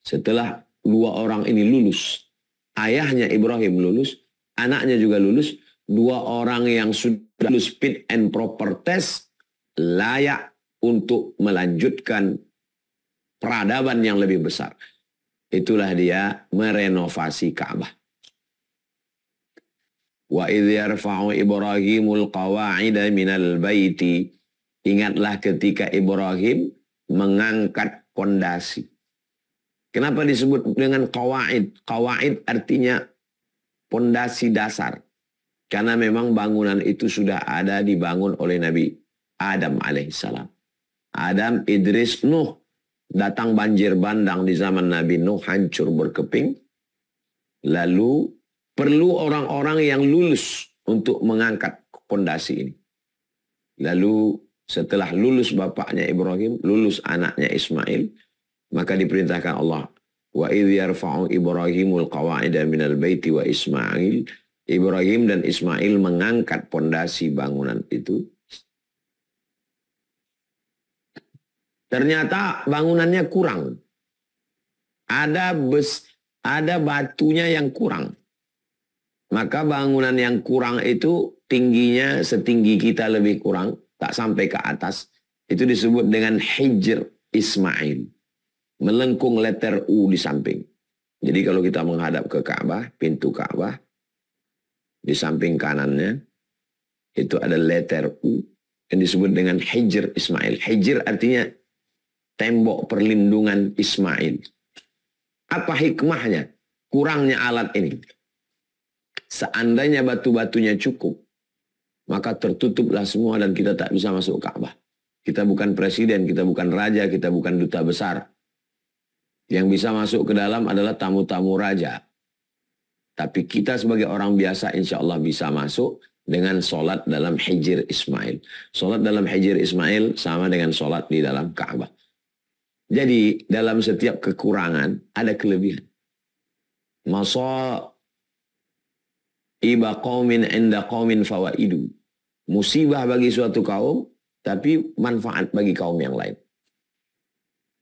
setelah dua orang ini lulus, ayahnya Ibrahim lulus, anaknya juga lulus, dua orang yang sudah lulus fit and proper test, layak untuk melanjutkan peradaban yang lebih besar. Itulah dia merenovasi Ka'bah. Wa idh yarfa'u Ibrahimul qawa'ida minal baiti. Ingatlah ketika Ibrahim mengangkat pondasi. Kenapa disebut dengan qawa'id? Qawa'id artinya pondasi dasar. Karena memang bangunan itu sudah ada dibangun oleh Nabi Adam alaihissalam. Adam, Idris, Nuh. Datang banjir bandang di zaman Nabi Nuh, hancur berkeping. Lalu perlu orang-orang yang lulus untuk mengangkat pondasi ini. Lalu setelah lulus bapaknya Ibrahim, lulus anaknya Ismail, maka diperintahkan Allah, wa idh yarfa'u Ibrahimul qawa'ida minal baiti wa Ismail. Ibrahim dan Ismail mengangkat pondasi bangunan itu. Ternyata bangunannya kurang. Ada batunya yang kurang. Maka bangunan yang kurang itu tingginya setinggi kita lebih kurang, tak sampai ke atas. Itu disebut dengan Hijr Ismail. Melengkung letter U di samping. Jadi kalau kita menghadap ke Ka'bah, pintu Ka'bah, di samping kanannya, itu ada letter U yang disebut dengan Hijr Ismail. Hijr artinya tembok perlindungan Ismail. Apa hikmahnya? Kurangnya alat ini. Seandainya batu-batunya cukup, maka tertutuplah semua dan kita tak bisa masuk Ka'bah. Kita bukan presiden, kita bukan raja, kita bukan duta besar. Yang bisa masuk ke dalam adalah tamu-tamu raja. Tapi kita sebagai orang biasa insya Allah bisa masuk dengan sholat dalam Hijr Ismail. Sholat dalam Hijr Ismail sama dengan sholat di dalam Ka'bah. Jadi dalam setiap kekurangan ada kelebihan. Masa iba qaumin inda qaumin fawaidu. Musibah bagi suatu kaum, tapi manfaat bagi kaum yang lain.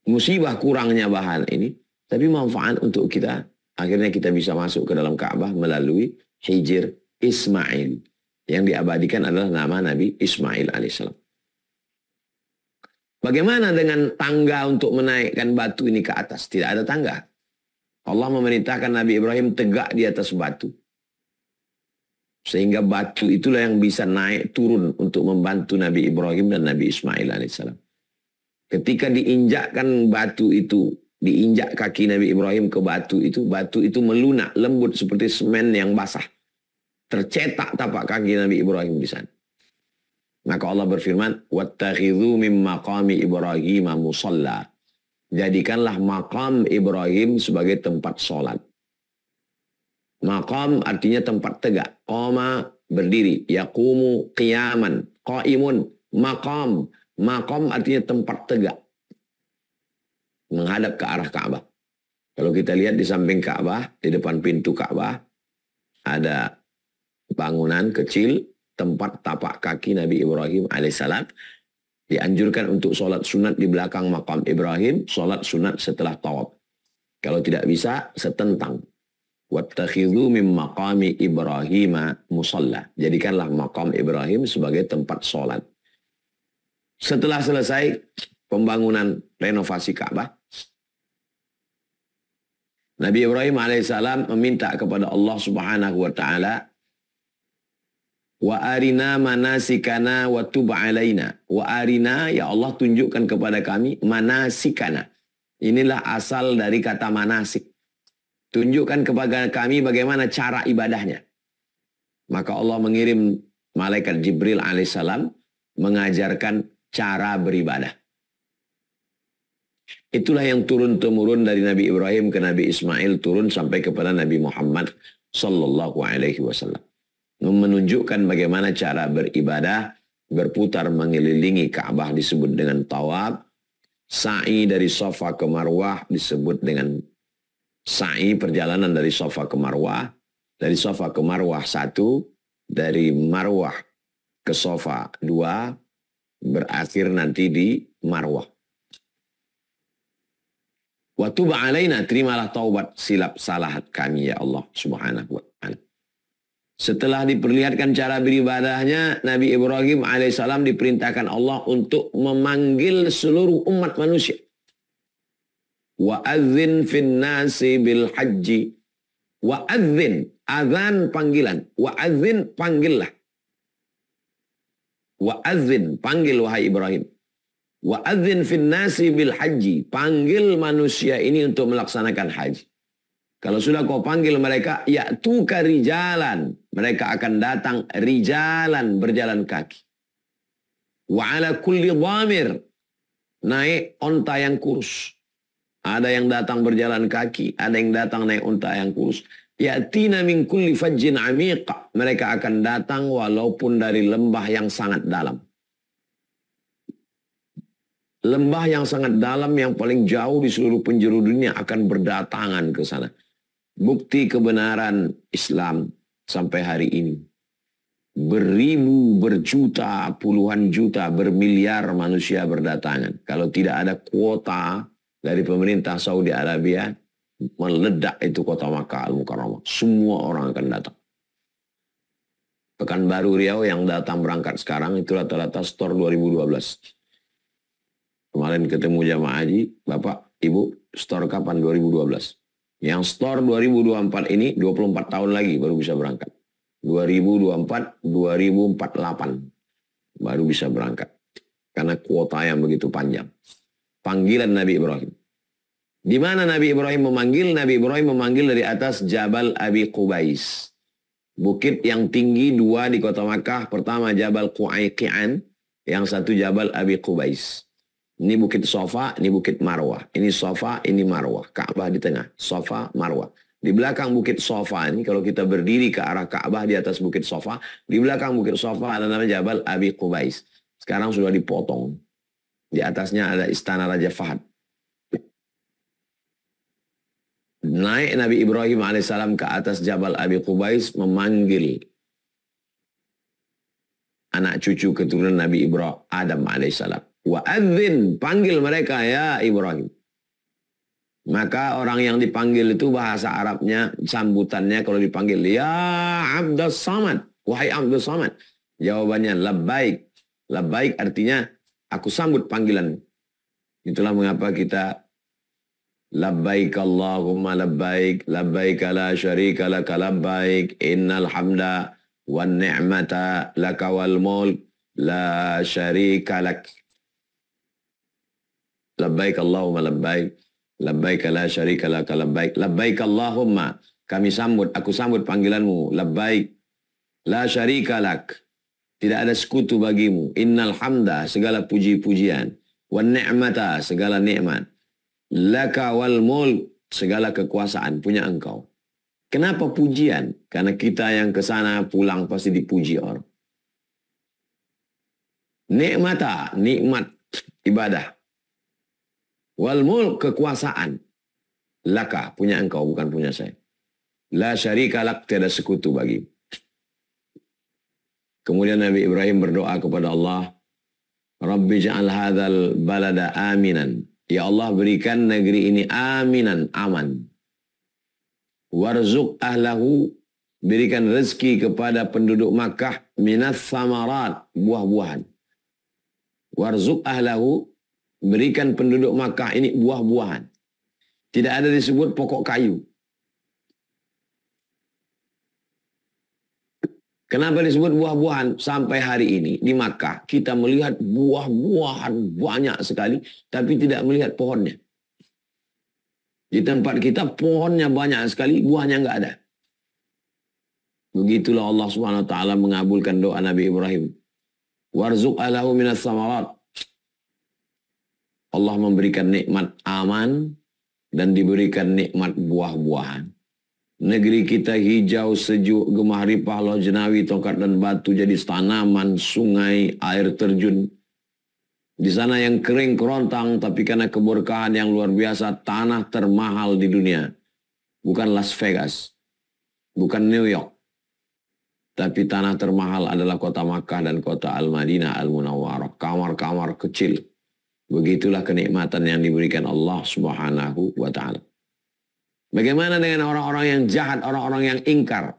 Musibah kurangnya bahan ini, tapi manfaat untuk kita. Akhirnya kita bisa masuk ke dalam Ka'bah melalui Hijr Ismail. Yang diabadikan adalah nama Nabi Ismail alaihissalam. Bagaimana dengan tangga untuk menaikkan batu ini ke atas? Tidak ada tangga. Allah memerintahkan Nabi Ibrahim tegak di atas batu. Sehingga batu itulah yang bisa naik turun untuk membantu Nabi Ibrahim dan Nabi Ismail alaihissalam. Ketika diinjakkan batu itu, diinjak kaki Nabi Ibrahim ke batu itu melunak, lembut seperti semen yang basah. Tercetak tapak kaki Nabi Ibrahim di sana. Maka Allah berfirman, "Wattakhidhu mim maqami Ibrahim musalla." Jadikanlah makam Ibrahim sebagai tempat sholat. Maqam artinya tempat tegak. Qama berdiri. Yaqumu qiyaman. Qaimun maqam. Maqam artinya tempat tegak. Menghadap ke arah Ka'bah. Kalau kita lihat di samping Ka'bah, di depan pintu Ka'bah, ada bangunan kecil, tempat tapak kaki Nabi Ibrahim alaihissalam. Dianjurkan untuk sholat sunat di belakang makam Ibrahim, sholat sunat setelah tawaf. Kalau tidak bisa, setentang. Wattakhidhu min maqami Ibrahim musalla. Jadikanlah makam Ibrahim sebagai tempat sholat. Setelah selesai pembangunan renovasi Ka'bah, Nabi Ibrahim alaihissalam meminta kepada Allah subhanahu wa ta'ala, wa arina manasikana wa tub alaina. Wa arina, ya Allah tunjukkan kepada kami manasikana. Inilah asal dari kata manasik. Tunjukkan kepada kami bagaimana cara ibadahnya. Maka Allah mengirim malaikat Jibril alaihissalam mengajarkan cara beribadah. Itulah yang turun-temurun dari Nabi Ibrahim ke Nabi Ismail, turun sampai kepada Nabi Muhammad sallallahu alaihi wasallam. Menunjukkan bagaimana cara beribadah, berputar mengelilingi Ka'bah disebut dengan tawaf, sa'i dari Safa ke Marwah disebut dengan sa'i, perjalanan dari Safa ke Marwah, dari Safa ke Marwah 1, dari Marwah ke Safa 2, berakhir nanti di Marwah. Wa tub alaina, terimalah taubat silap salah kami ya Allah subhanahu wa ta'ala. Setelah diperlihatkan cara beribadahnya, Nabi Ibrahim alaihissalam diperintahkan Allah untuk memanggil seluruh umat manusia. Wa adzin fin nasi bil haji. Wa adzin, azan panggilan. Wa adzin, panggillah. Wa adzin, panggil wahai Ibrahim. Wa adzin fin nasi bil haji, panggil manusia ini untuk melaksanakan haji. Kalau sudah kau panggil mereka, ya'tuka rijalan, mereka akan datang rijalan, berjalan kaki. Wa ala kulli dhamir, naik onta yang kurus. Ada yang datang berjalan kaki, ada yang datang naik onta yang kurus. Ya'tina min kulli fajjin amiqa, mereka akan datang walaupun dari lembah yang sangat dalam. Lembah yang sangat dalam, yang paling jauh di seluruh penjuru dunia akan berdatangan ke sana. Bukti kebenaran Islam sampai hari ini. Beribu, berjuta, puluhan juta, bermiliar manusia berdatangan. Kalau tidak ada kuota dari pemerintah Saudi Arabia, meledak itu kota Makkah Al-Mukarramah. Semua orang akan datang. Pekanbaru Riau yang datang berangkat sekarang itu rata-rata store 2012. Kemarin ketemu jamaah haji, Bapak, Ibu, store kapan? 2012. Yang store 2024 ini 24 tahun lagi baru bisa berangkat. 2024, 2048 baru bisa berangkat. Karena kuota yang begitu panjang. Panggilan Nabi Ibrahim. Di mana Nabi Ibrahim memanggil? Nabi Ibrahim memanggil dari atas Jabal Abi Qubais. Bukit yang tinggi 2 di kota Makkah. Pertama Jabal Qu'aiqi'an, yang satu Jabal Abi Qubais. Ini bukit Safa, ini bukit Marwah. Ini Safa, ini Marwah. Ka'bah di tengah. Safa, Marwah. Di belakang bukit Safa ini, kalau kita berdiri ke arah Ka'bah di atas bukit Safa, di belakang bukit Safa ada namanya Jabal Abi Qubais. Sekarang sudah dipotong. Di atasnya ada istana Raja Fahad. Naik Nabi Ibrahim alaihissalam ke atas Jabal Abi Qubais, memanggil anak cucu keturunan Nabi Ibrahim, Adam alaihissalam. Wa adzin, panggil mereka ya Ibrahim. Maka orang yang dipanggil itu bahasa Arabnya, sambutannya kalau dipanggil, ya Abdus Samad, wahai Abdus Samad. Jawabannya labbaik. Labbaik artinya aku sambut panggilan. Itulah mengapa kita labbaik Allahumma labbaik, labbaik la syarika laka labbaik, innal hamda wan ni'mata laka wal mulk la syarika lak. Labbaik Allahumma labbaik, labbaik la syarika laka labbaik, labbaik Allahumma, kami sambut, aku sambut panggilanmu, labbaik la syarika lak, tidak ada sekutu bagimu, innal hamda, segala puji-pujian, wan ni'mata, segala nikmat, laka wal mulk, segala kekuasaan punya engkau. Kenapa pujian? Karena kita yang ke sana pulang pasti dipuji orang. Nikmata, nikmat ibadah. Wal mulk, kekuasaan. Laka, punya engkau, bukan punya saya. La syarika lak, tiada sekutu bagi. Kemudian Nabi Ibrahim berdoa kepada Allah, Rabbi ja'al hadzal balada aminan. Ya Allah, berikan negeri ini aminan, aman. Warzuq ahlahu, berikan rezeki kepada penduduk Makkah minas samarat, buah-buahan. Warzuq ahlahu, berikan penduduk Makkah ini buah-buahan. Tidak ada disebut pokok kayu. Kenapa disebut buah-buahan? Sampai hari ini di Makkah kita melihat buah-buahan banyak sekali, tapi tidak melihat pohonnya. Di tempat kita pohonnya banyak sekali, buahnya enggak ada. Begitulah Allah Subhanahu wa taala mengabulkan doa Nabi Ibrahim. Warzuq ahlahu minas samarat. Allah memberikan nikmat aman dan diberikan nikmat buah-buahan. Negeri kita hijau, sejuk, gemah ripah, loh jenawi, tongkat dan batu jadi tanaman, sungai, air terjun. Di sana yang kering kerontang, tapi karena keberkahan yang luar biasa, tanah termahal di dunia. Bukan Las Vegas, bukan New York. Tapi tanah termahal adalah kota Makkah dan kota Al-Madinah Al-Munawwarah. Kamar-kamar kecil. Begitulah kenikmatan yang diberikan Allah Subhanahu wa ta'ala. Bagaimana dengan orang-orang yang jahat, orang-orang yang ingkar?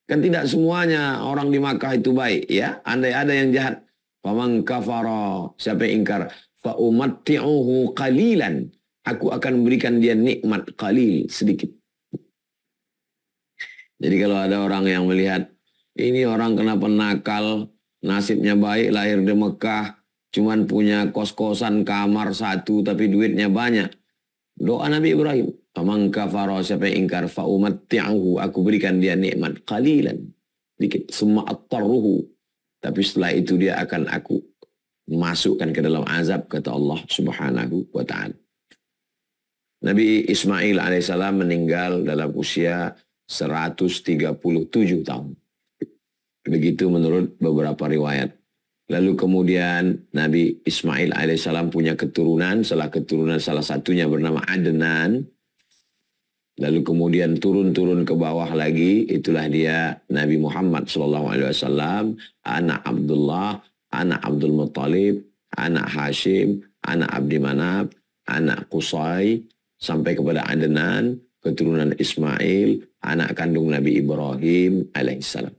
Kan tidak semuanya orang di Makkah itu baik, ya. Andai ada yang jahat, faman kafara, siapa yang ingkar, fa umatti'uhu qalilan, aku akan memberikan dia nikmat qalil, sedikit. Jadi kalau ada orang yang melihat ini orang kenapa nakal, nasibnya baik, lahir di Mekah, cuman punya kos-kosan kamar satu tapi duitnya banyak. Doa Nabi Ibrahim, faman kafara, siapa yang ingkar, fa umatti'uhu, aku berikan dia nikmat qalilan, sedikit, summa attarruhu, tapi setelah itu dia akan aku masukkan ke dalam azab, kata Allah Subhanahu wa ta'ala. Nabi Ismail alaihissalam meninggal dalam usia 137 tahun. Begitu menurut beberapa riwayat. Lalu kemudian Nabi Ismail alaihissalam punya keturunan, salah satunya bernama Adnan. Lalu kemudian turun-turun ke bawah lagi, itulah dia Nabi Muhammad SAW, anak Abdullah, anak Abdul Muttalib, anak Hashim, anak Abdi Manaf, anak Qusay, sampai kepada Adnan, keturunan Ismail, anak kandung Nabi Ibrahim alaihissalam.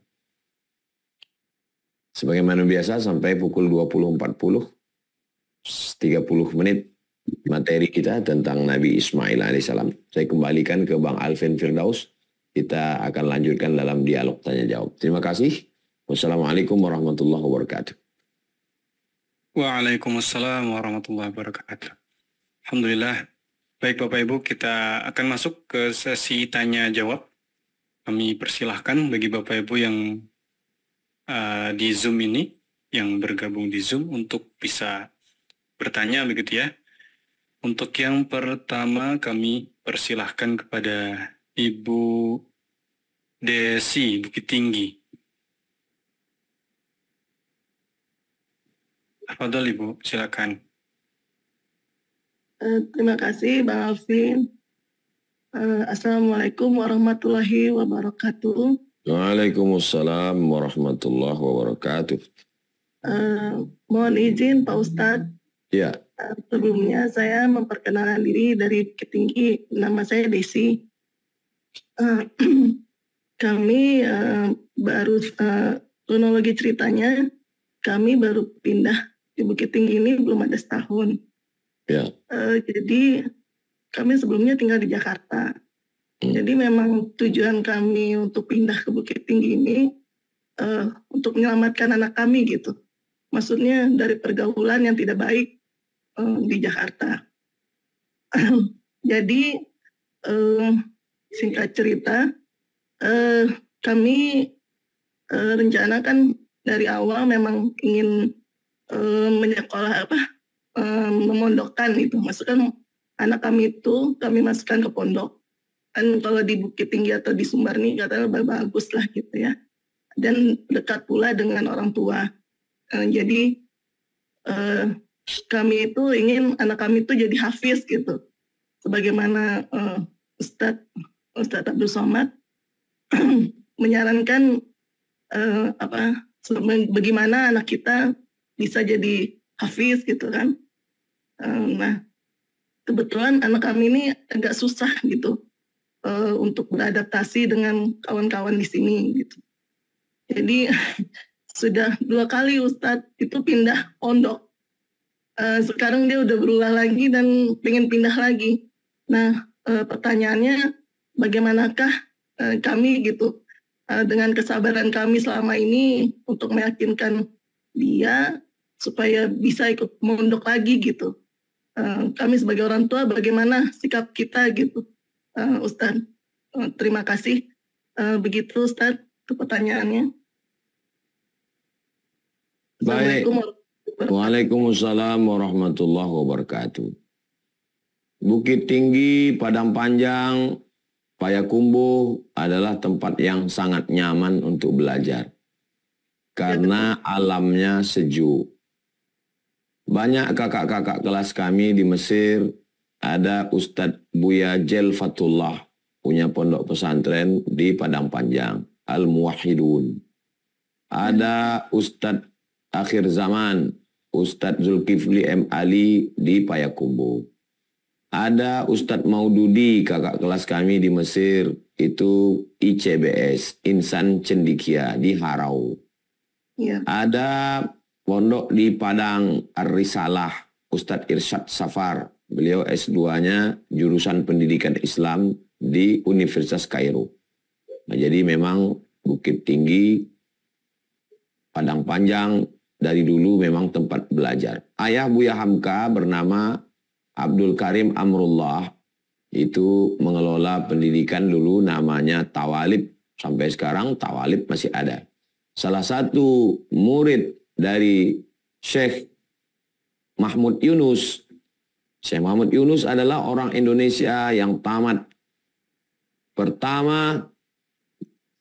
Sebagaimana biasa sampai pukul 20.40, 30 menit materi kita tentang Nabi Ismail alaihissalam. Saya kembalikan ke Bang Alvin Firdaus. Kita akan lanjutkan dalam dialog tanya jawab. Terima kasih. Wassalamualaikum warahmatullahi wabarakatuh. Waalaikumsalam warahmatullahi wabarakatuh. Alhamdulillah. Baik Bapak Ibu, kita akan masuk ke sesi tanya jawab. Kami persilahkan bagi Bapak Ibu yang di Zoom ini, yang bergabung di Zoom untuk bisa bertanya begitu ya. Untuk yang pertama kami persilahkan kepada Ibu Desi Bukit Tinggi. Fadhol Ibu, silakan. Terima kasih Bang Alvin. Assalamualaikum warahmatullahi wabarakatuh. Waalaikumsalam warahmatullahi wabarakatuh. Mohon izin Pak Ustadz. Ya. Sebelumnya saya memperkenalkan diri dari Bukit Tinggi. Nama saya Desi. Kami baru kronologi ceritanya, kami baru pindah di Bukit Tinggi ini belum ada setahun. Ya. Jadi kami sebelumnya tinggal di Jakarta. Jadi memang tujuan kami untuk pindah ke Bukit Tinggi ini untuk menyelamatkan anak kami gitu. Maksudnya dari pergaulan yang tidak baik di Jakarta. Jadi singkat cerita, kami rencanakan dari awal memang ingin menyekolah memondokkan itu. Maksudnya anak kami itu kami masukkan ke pondok. kan kalau di Bukit Tinggi atau di Sumbar nih katanya bagus lah gitu ya. Dan dekat pula dengan orang tua. Jadi kami itu ingin anak kami itu jadi hafiz gitu. Sebagaimana Ustadz Abdul Somad menyarankan bagaimana anak kita bisa jadi hafiz gitu kan. Nah, kebetulan anak kami ini agak susah gitu untuk beradaptasi dengan kawan-kawan di sini gitu. Jadi sudah 2 kali Ustadz itu pindah pondok. Sekarang dia udah berulah lagi dan pengen pindah lagi. Nah, pertanyaannya bagaimanakah kami gitu dengan kesabaran kami selama ini untuk meyakinkan dia supaya bisa ikut mondok lagi gitu. Kami sebagai orang tua bagaimana sikap kita gitu, Ustadz. Terima kasih. Begitu Ustadz, itu pertanyaannya. Baik. Waalaikumsalam warahmatullahi wabarakatuh. Bukit Tinggi, Padang Panjang, Payakumbuh adalah tempat yang sangat nyaman untuk belajar. Karena alamnya sejuk. Banyak kakak-kakak kelas kami di Mesir, ada Ustadz Buya Jel Fatullah, punya pondok pesantren di Padang Panjang, Al-Muwahhidun. Ada Ustadz Akhir Zaman, Ustadz Zulkifli M. Ali di Payakumbuh. Ada Ustadz Maududi, kakak kelas kami di Mesir, itu ICBS, Insan Cendikia di Harau. Ya. Ada pondok di Padang Ar-Risalah, Ustadz Irsyad Safar. Beliau S2-nya jurusan pendidikan Islam di Universitas Kairo. Nah, jadi memang Bukit Tinggi, Padang Panjang, dari dulu memang tempat belajar. Ayah Buya Hamka bernama Abdul Karim Amrullah, itu mengelola pendidikan dulu namanya Tawalib. Sampai sekarang Tawalib masih ada. Salah satu murid dari Syekh Mahmud Yunus. Syekh Mahmud Yunus adalah orang Indonesia yang tamat pertama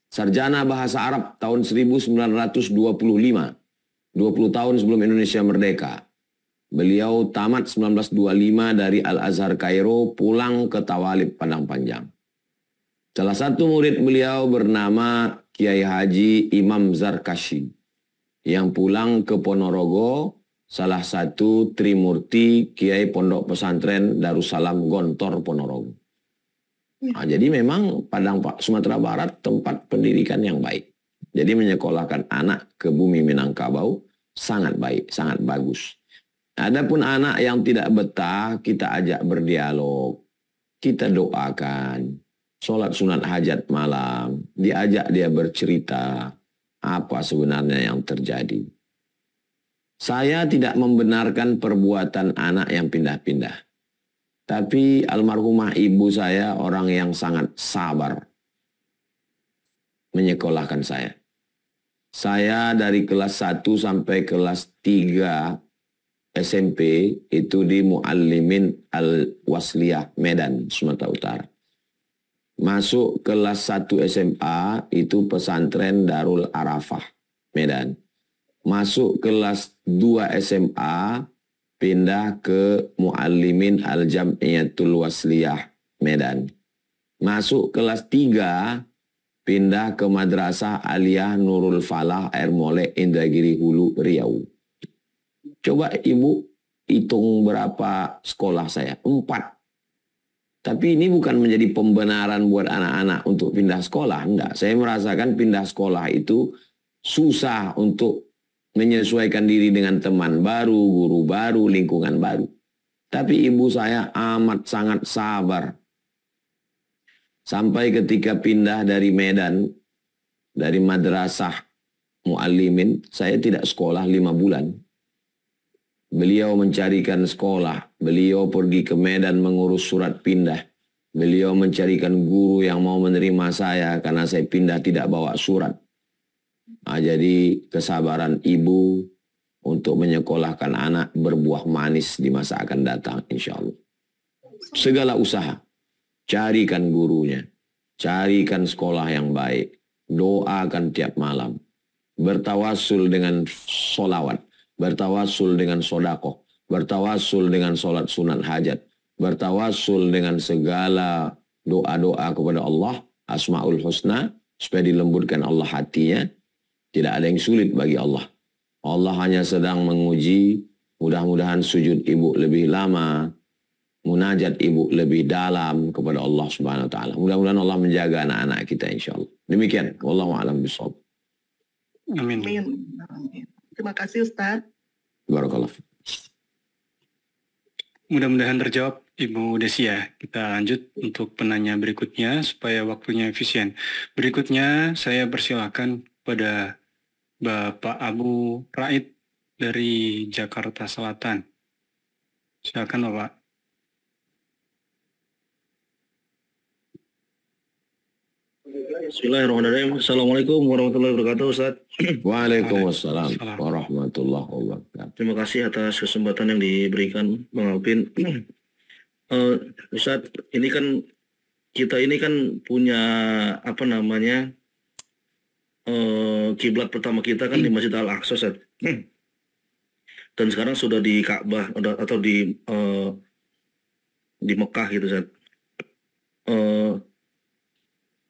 sarjana bahasa Arab tahun 1925. 20 tahun sebelum Indonesia merdeka. Beliau tamat 1925 dari Al-Azhar Kairo, pulang ke Tawalib Padang Panjang. Salah satu murid beliau bernama Kiai Haji Imam Zarkashi, yang pulang ke Ponorogo, salah satu Trimurti Kiai Pondok Pesantren Darussalam Gontor Ponorogo. Nah, jadi memang Sumatera Barat tempat pendidikan yang baik. Jadi menyekolahkan anak ke bumi Minangkabau sangat baik, sangat bagus. Adapun anak yang tidak betah, kita ajak berdialog, kita doakan, sholat sunat hajat malam, diajak dia bercerita apa sebenarnya yang terjadi. Saya tidak membenarkan perbuatan anak yang pindah-pindah. Tapi almarhumah ibu saya orang yang sangat sabar menyekolahkan saya. Saya dari kelas 1 sampai kelas 3 SMP itu di Muallimin Al-Wasliyah Medan, Sumatera Utara. Masuk kelas 1 SMA itu pesantren Darul Arafah, Medan. Masuk kelas 2 SMA pindah ke Muallimin Al-Jam'iyatul Wasliyah, Medan. Masuk kelas 3 pindah ke Madrasah Aliyah Nurul Falah Air Molek Indragiri Hulu Riau. Coba ibu hitung berapa sekolah saya, 4. Tapi ini bukan menjadi pembenaran buat anak-anak untuk pindah sekolah, enggak. Saya merasakan pindah sekolah itu susah untuk menyesuaikan diri dengan teman baru, guru baru, lingkungan baru. Tapi ibu saya amat sangat sabar. Sampai ketika pindah dari Medan, dari Madrasah Muallimin, saya tidak sekolah 5 bulan. Beliau mencarikan sekolah, beliau pergi ke Medan mengurus surat pindah. Beliau mencarikan guru yang mau menerima saya karena saya pindah tidak bawa surat. Nah, jadi kesabaran ibu untuk menyekolahkan anak berbuah manis di masa akan datang, insya Allah. Segala usaha. carikan gurunya, carikan sekolah yang baik, doakan tiap malam, bertawasul dengan solawat, bertawasul dengan sodakoh, bertawasul dengan sholat sunat hajat, bertawasul dengan segala doa-doa kepada Allah, Asmaul Husna, supaya dilembutkan Allah hatinya. Tidak ada yang sulit bagi Allah. Allah hanya sedang menguji, mudah-mudahan sujud ibu lebih lama, munajat ibu lebih dalam kepada Allah Subhanahu wa taala. Mudah-mudahan Allah menjaga anak-anak kita insyaallah. Demikian, wallahu a'lam bishawab. Amin. Amin. Terima kasih Ustaz. Barakallah. Mudah-mudahan terjawab Ibu Desi ya. Kita lanjut untuk penanya berikutnya supaya waktunya efisien. Berikutnya saya persilakan pada Bapak Abu Raid dari Jakarta Selatan. Silakan Bapak. Bismillahirrahmanirrahim. Assalamualaikum warahmatullahi wabarakatuh, Ustaz. Waalaikumsalam warahmatullahi wabarakatuh. Terima kasih atas kesempatan yang diberikan, Bang Alvin. Ustaz, ini kan kita ini kan punya apa namanya kiblat pertama kita kan di Masjid Al-Aqsa, Ustaz. Dan sekarang sudah di Ka'bah atau di Mekah gitu, Ustaz.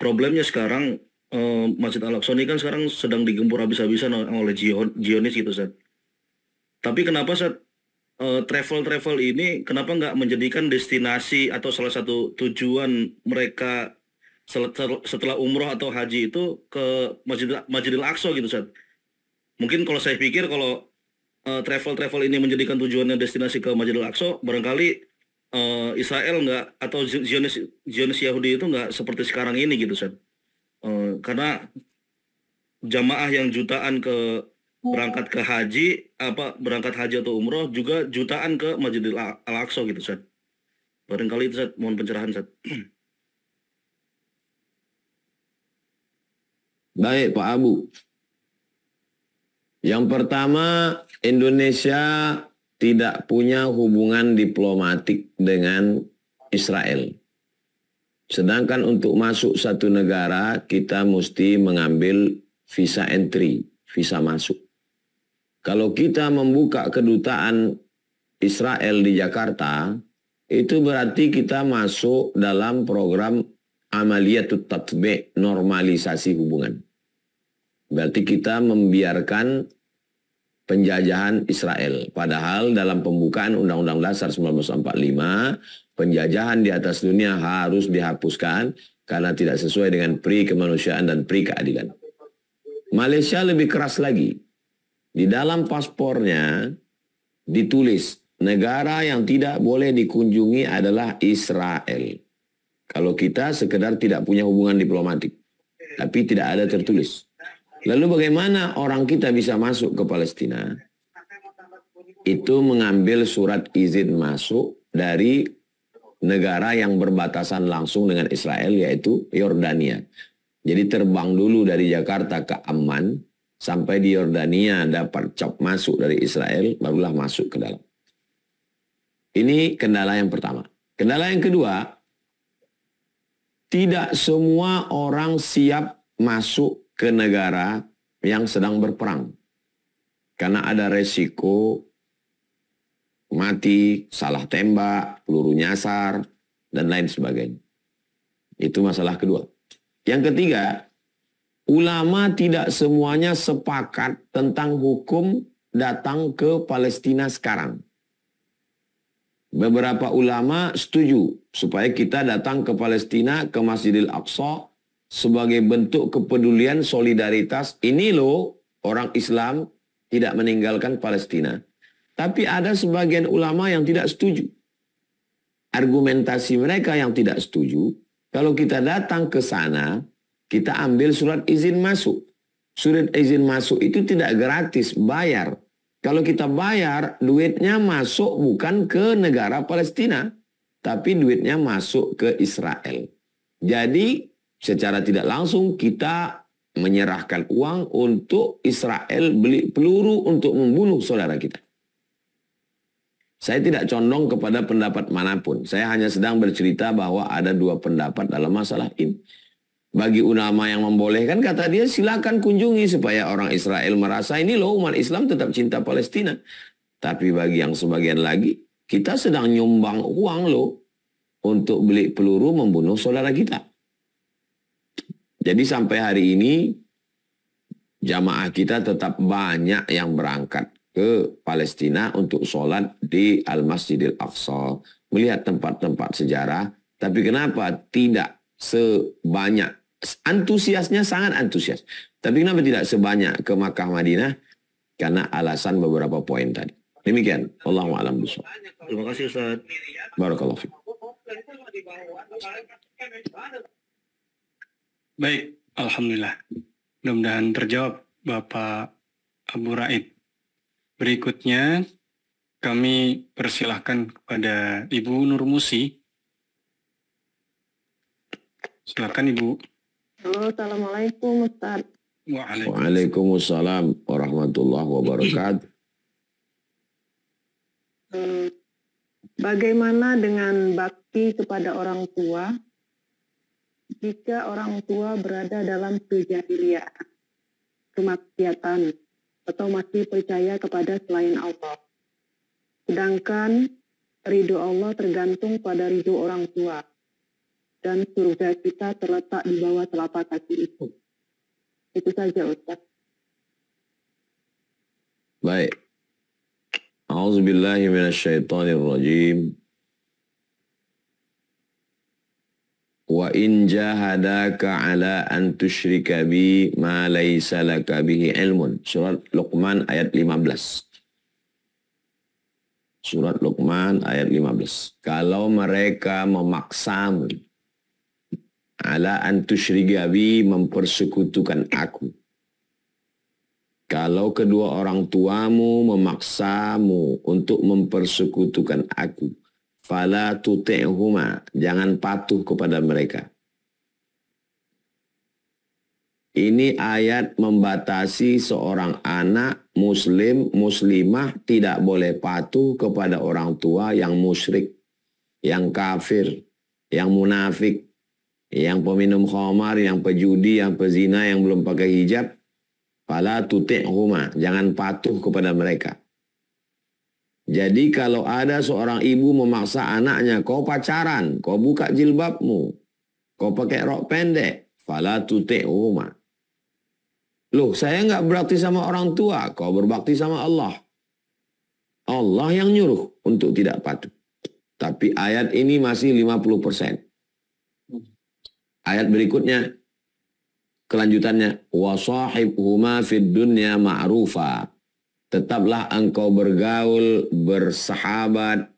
Problemnya sekarang Masjid Al-Aqsa ini kan sekarang sedang digempur habis-habisan oleh Zionis gitu, Ustaz. Tapi kenapa, Ustaz, travel ini kenapa nggak menjadikan destinasi atau salah satu tujuan mereka setelah umroh atau haji itu ke Masjidil Aqsa gitu, Ustaz. Mungkin kalau saya pikir kalau travel ini menjadikan tujuannya destinasi ke Masjidil Aqsa, barangkali Israel nggak atau Zionis Yahudi itu nggak seperti sekarang ini gitu, Ustaz. Karena jamaah yang jutaan berangkat ke haji, berangkat haji atau umroh juga jutaan ke Masjidil Al-Aqsa gitu, Ustaz. Barangkali itu, Ustaz, mohon pencerahan, Ustaz. Baik Pak Abu. Yang pertama, Indonesia tidak punya hubungan diplomatik dengan Israel. Sedangkan untuk masuk satu negara, kita mesti mengambil visa entry, visa masuk. Kalau kita membuka kedutaan Israel di Jakarta, itu berarti kita masuk dalam program amaliyatut tatbi', normalisasi hubungan. Berarti kita membiarkan penjajahan Israel. Padahal dalam pembukaan Undang-Undang Dasar 1945, penjajahan di atas dunia harus dihapuskan karena tidak sesuai dengan pri kemanusiaan dan pri keadilan. Malaysia lebih keras lagi. Di dalam paspornya ditulis negara yang tidak boleh dikunjungi adalah Israel. Kalau kita sekedar tidak punya hubungan diplomatik, tapi tidak ada tertulis. Lalu bagaimana orang kita bisa masuk ke Palestina? Itu mengambil surat izin masuk dari negara yang berbatasan langsung dengan Israel, yaitu Yordania. Jadi terbang dulu dari Jakarta ke Amman, sampai di Yordania dapat cap masuk dari Israel, barulah masuk ke dalam. Ini kendala yang pertama. Kendala yang kedua, tidak semua orang siap masuk ke negara yang sedang berperang. Karena ada resiko mati, salah tembak, peluru nyasar, dan lain sebagainya. Itu masalah kedua. Yang ketiga, ulama tidak semuanya sepakat tentang hukum datang ke Palestina sekarang. Beberapa ulama setuju supaya kita datang ke Palestina, ke Masjidil Aqsa sebagai bentuk kepedulian solidaritas. Ini loh orang Islam tidak meninggalkan Palestina. Tapi ada sebagian ulama yang tidak setuju. Argumentasi mereka yang tidak setuju, kalau kita datang ke sana, kita ambil surat izin masuk. Surat izin masuk itu tidak gratis, bayar. Kalau kita bayar, duitnya masuk bukan ke negara Palestina, tapi duitnya masuk ke Israel. Jadi, secara tidak langsung kita menyerahkan uang untuk Israel beli peluru untuk membunuh saudara kita. Saya tidak condong kepada pendapat manapun. Saya hanya sedang bercerita bahwa ada dua pendapat dalam masalah ini. Bagi ulama yang membolehkan, kata dia, silakan kunjungi supaya orang Israel merasa ini loh umat Islam tetap cinta Palestina. Tapi bagi yang sebagian lagi, kita sedang nyumbang uang loh untuk beli peluru membunuh saudara kita. Jadi sampai hari ini jamaah kita tetap banyak yang berangkat ke Palestina untuk sholat di Al-Masjidil Aqsa, melihat tempat-tempat sejarah. Tapi kenapa tidak sebanyak, antusiasnya sangat antusias, tapi kenapa tidak sebanyak ke Makkah Madinah? Karena alasan beberapa poin tadi. Demikian, Allahu a'lam bishawab. Terima kasih Ustaz. Barakallahu fiik. Baik, alhamdulillah. Mudah-mudahan terjawab Bapak Abu Raid. Berikutnya kami persilahkan kepada Ibu Nur Musi. Silakan Ibu. Halo, Assalamualaikum Ustaz. Waalaikumsalam warahmatullahi wabarakatuh. Bagaimana dengan bakti kepada orang tua jika orang tua berada dalam kejahiliaan, kemaksiatan, atau masih percaya kepada selain Allah? Sedangkan ridho Allah tergantung pada ridho orang tua, dan surga kita terletak di bawah telapak kaki itu. Itu saja Ustaz. Baik. A'udzubillahi minasyaitonirrajim. Wa in jahadaka ala an tusyrika bi ma laysa laka bihi ilmun. Surat Luqman ayat 15. Surat Luqman ayat 15. Kalau mereka memaksamu ala an tusyrika bi, mempersekutukan aku. Kalau kedua orang tuamu memaksamu untuk mempersekutukan aku, fala tuti'huma, jangan patuh kepada mereka. Ini ayat membatasi seorang anak muslim, muslimah tidak boleh patuh kepada orang tua yang musyrik, yang kafir, yang munafik, yang peminum khamar, yang pejudi, yang pezina, yang belum pakai hijab. Fala tuti'huma, jangan patuh kepada mereka. Jadi kalau ada seorang ibu memaksa anaknya, kau pacaran, kau buka jilbabmu, kau pakai rok pendek, fala tuti'huma. Loh, saya nggak berbakti sama orang tua, kau berbakti sama Allah. Allah yang nyuruh untuk tidak patuh. Tapi ayat ini masih 50%. Ayat berikutnya, kelanjutannya, wasahibhuma fid dunya ma'rufa. Tetaplah engkau bergaul, bersahabat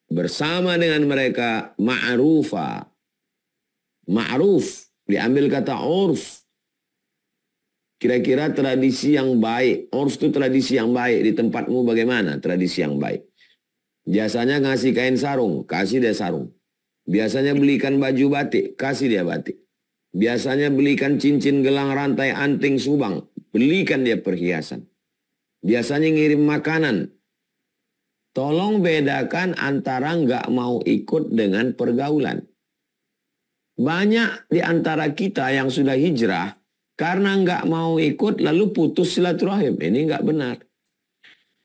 bersama dengan mereka ma'rufa. Ma'ruf diambil kata urf. Kira-kira tradisi yang baik. Urf itu tradisi yang baik. Di tempatmu bagaimana tradisi yang baik? Biasanya ngasih kain sarung, kasih dia sarung. Biasanya belikan baju batik, kasih dia batik. Biasanya belikan cincin, gelang, rantai, anting, subang, belikan dia perhiasan. Biasanya ngirim makanan. Tolong bedakan antara nggak mau ikut dengan pergaulan. Banyak di antara kita yang sudah hijrah, karena nggak mau ikut lalu putus silaturahim. Ini nggak benar.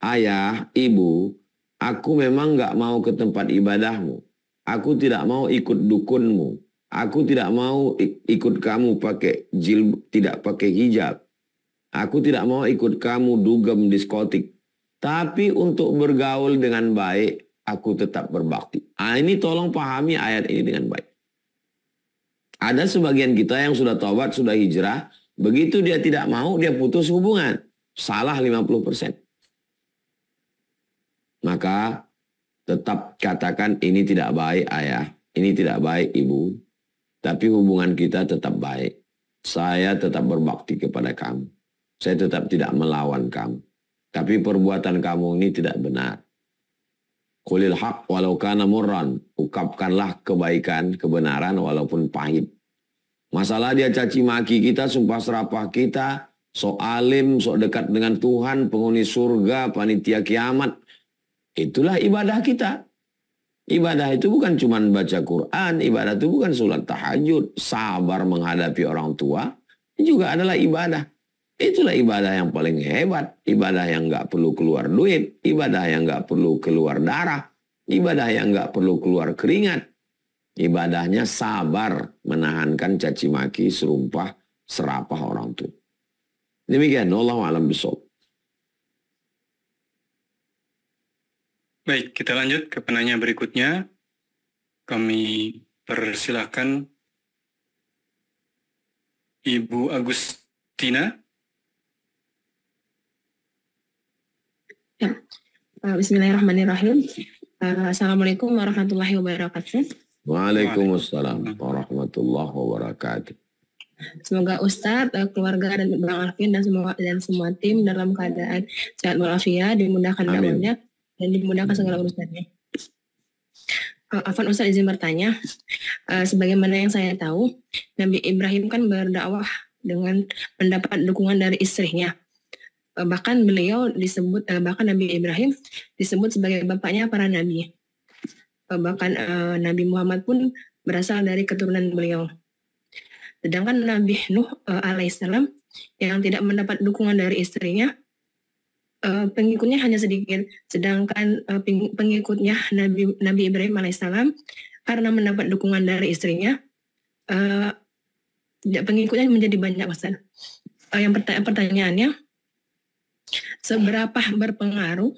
Ayah, ibu, aku memang nggak mau ke tempat ibadahmu. Aku tidak mau ikut dukunmu. Aku tidak mau ikut kamu pakai tidak pakai hijab. Aku tidak mau ikut kamu dugem diskotik. Tapi untuk bergaul dengan baik, aku tetap berbakti. Ini tolong pahami ayat ini dengan baik. Ada sebagian kita yang sudah taubat, sudah hijrah. Begitu dia tidak mau, dia putus hubungan. Salah 50%. Maka tetap katakan ini tidak baik ayah. Ini tidak baik ibu. Tapi hubungan kita tetap baik. Saya tetap berbakti kepada kamu. Saya tetap tidak melawan kamu. Tapi perbuatan kamu ini tidak benar. Qulil haq walau kana murran. Ungkapkanlah kebaikan, kebenaran walaupun pahit. Masalah dia caci maki kita, sumpah serapah kita, sok alim, sok dekat dengan Tuhan, penghuni surga, panitia kiamat. Itulah ibadah kita. Ibadah itu bukan cuma baca Quran, ibadah itu bukan sholat tahajud, sabar menghadapi orang tua, itu juga adalah ibadah. Itulah ibadah yang paling hebat, ibadah yang nggak perlu keluar duit, ibadah yang nggak perlu keluar darah, ibadah yang nggak perlu keluar keringat. Ibadahnya sabar menahankan caci maki, serumpah, serapah orang tua. Demikian, wallahu a'lam bishawab. Baik, kita lanjut ke penanya berikutnya. Kami persilahkan Ibu Agustina. Ya. Bismillahirrahmanirrahim. Assalamualaikum warahmatullahi wabarakatuh. Waalaikumsalam warahmatullahi wabarakatuh. Semoga Ustadz, keluarga dan Bang Alvin dan semua tim dalam keadaan sehat walafiat, dimudahkan dakwahnya dan dimudahkan segala urusannya. Afwan Ustadz izin bertanya, sebagaimana yang saya tahu, Nabi Ibrahim kan berdakwah dengan mendapat dukungan dari istrinya. Bahkan bahkan Nabi Ibrahim disebut sebagai bapaknya para nabi. Bahkan Nabi Muhammad pun berasal dari keturunan beliau. Sedangkan Nabi Nuh alaihissalam yang tidak mendapat dukungan dari istrinya, pengikutnya hanya sedikit. Sedangkan pengikutnya Nabi Ibrahim alaihissalam karena mendapat dukungan dari istrinya, pengikutnya menjadi banyak, Ustaz. Yang pertanyaannya, seberapa berpengaruh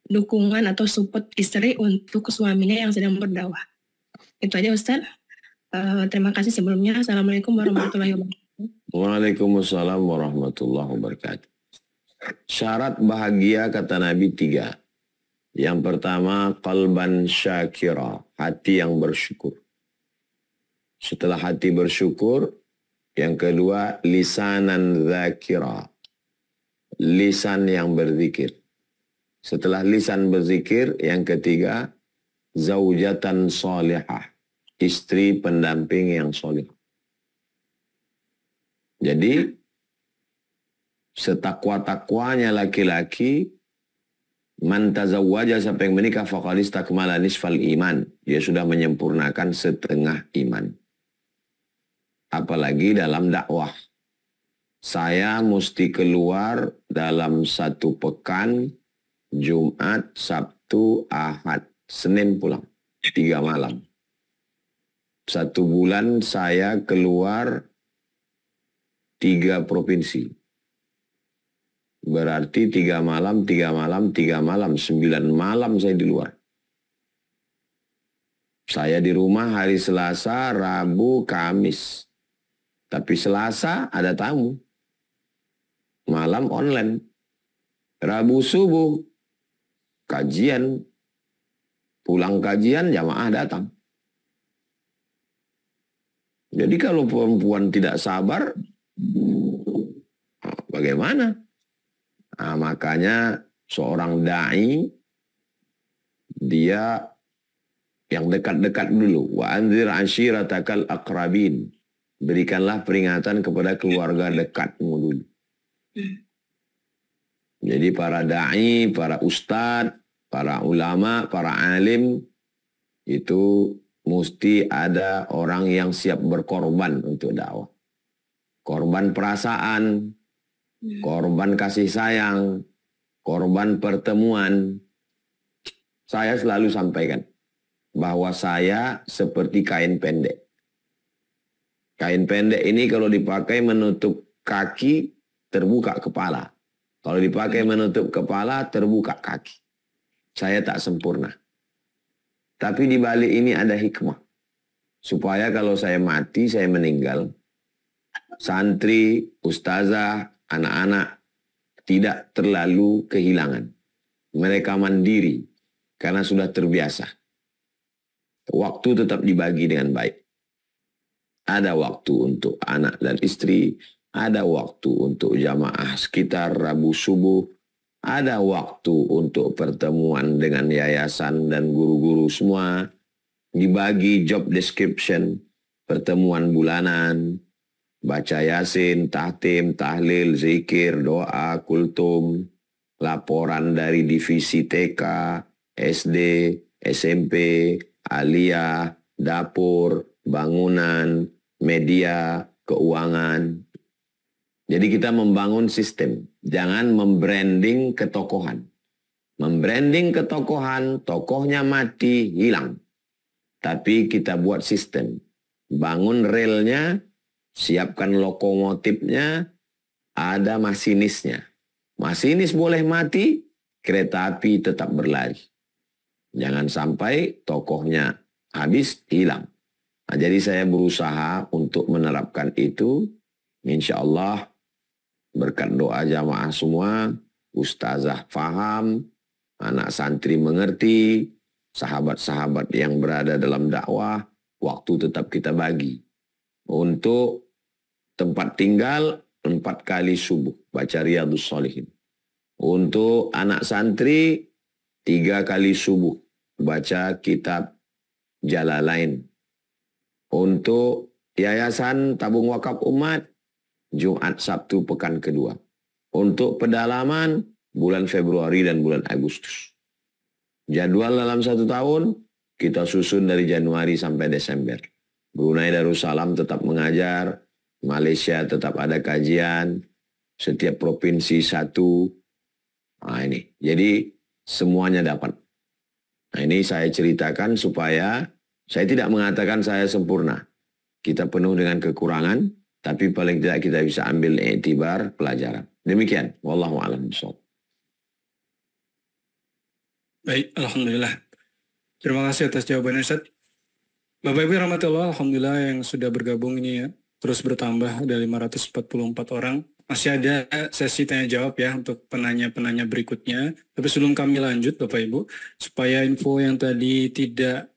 dukungan atau support istri untuk suaminya yang sedang berdakwah? Itu aja, Ustaz. Terima kasih sebelumnya. Assalamualaikum warahmatullahi wabarakatuh. Waalaikumsalam warahmatullahi wabarakatuh. Syarat bahagia kata Nabi 3. Yang pertama, qalban syakira, hati yang bersyukur. Setelah hati bersyukur, yang kedua, lisanan dzakira, lisan yang berzikir. Setelah lisan berzikir, yang ketiga, zaujatan salihah, istri pendamping yang soleh. Jadi, setakwa-takwanya laki-laki, man tazawwaja, siapa yang menikah, faqad istakmala nisfal iman. Dia sudah menyempurnakan setengah iman. Apalagi dalam dakwah. Saya mesti keluar dalam 1 pekan, Jumat, Sabtu, Ahad, Senin pulang. 3 malam. 1 bulan saya keluar 3 provinsi. Berarti 3 malam, 3 malam, 3 malam, 9 malam saya di luar. Saya di rumah hari Selasa, Rabu, Kamis. Tapi Selasa ada tamu. Malam online. Rabu subuh kajian. Pulang kajian jamaah datang. Jadi kalau perempuan tidak sabar, bagaimana? Nah, makanya seorang da'i, dia yang dekat-dekat dulu. Wa anzir ashiratakal aqrabin. Berikanlah peringatan kepada keluarga dekatmu dulu. Jadi para da'i, para ustadz, para ulama, para alim, itu mesti ada orang yang siap berkorban untuk dakwah. Korban perasaan, korban kasih sayang, korban pertemuan. Saya selalu sampaikan bahwa saya seperti kain pendek. Kain pendek ini kalau dipakai menutup kaki, terbuka kepala. Kalau dipakai menutup kepala, terbuka kaki. Saya tak sempurna. Tapi di balik ini ada hikmah. Supaya kalau saya mati, saya meninggal, santri, ustazah, anak-anak tidak terlalu kehilangan. Mereka mandiri karena sudah terbiasa. Waktu tetap dibagi dengan baik. Ada waktu untuk anak dan istri, ada waktu untuk jamaah sekitar Rabu subuh, ada waktu untuk pertemuan dengan yayasan dan guru-guru semua, dibagi job description, pertemuan bulanan, baca yasin, tahtim, tahlil, zikir, doa, kultum, laporan dari divisi TK, SD, SMP, aliyah, dapur, bangunan, media, keuangan. Jadi kita membangun sistem, jangan membranding ketokohan. Membranding ketokohan, tokohnya mati, hilang. Tapi kita buat sistem, bangun relnya, siapkan lokomotifnya, ada masinisnya. Masinis boleh mati, kereta api tetap berlari. Jangan sampai tokohnya habis, hilang. Nah, jadi saya berusaha untuk menerapkan itu. Insya Allah berkat doa jamaah semua, ustazah paham, anak santri mengerti, sahabat-sahabat yang berada dalam dakwah, waktu tetap kita bagi. Untuk tempat tinggal 4 kali subuh, baca Riyadhus Shalihin. Untuk anak santri 3 kali subuh, baca kitab Jalalain. Untuk yayasan tabung wakaf umat, Jumat Sabtu pekan kedua. Untuk pedalaman, bulan Februari dan bulan Agustus. Jadwal dalam 1 tahun, kita susun dari Januari sampai Desember. Brunei Darussalam tetap mengajar, Malaysia tetap ada kajian, setiap provinsi 1. Nah ini, jadi semuanya dapat. Nah ini saya ceritakan supaya saya tidak mengatakan saya sempurna. Kita penuh dengan kekurangan, tapi paling tidak kita bisa ambil iktibar pelajaran. Demikian, wallahu a'lam bishawab. Baik, alhamdulillah. Terima kasih atas jawabannya, Ustaz. Bapak Ibu rahmatullah, alhamdulillah yang sudah bergabung ini ya, terus bertambah ada 544 orang. Masih ada sesi tanya jawab ya untuk penanya-penanya berikutnya. Tapi sebelum kami lanjut Bapak Ibu, supaya info yang tadi tidak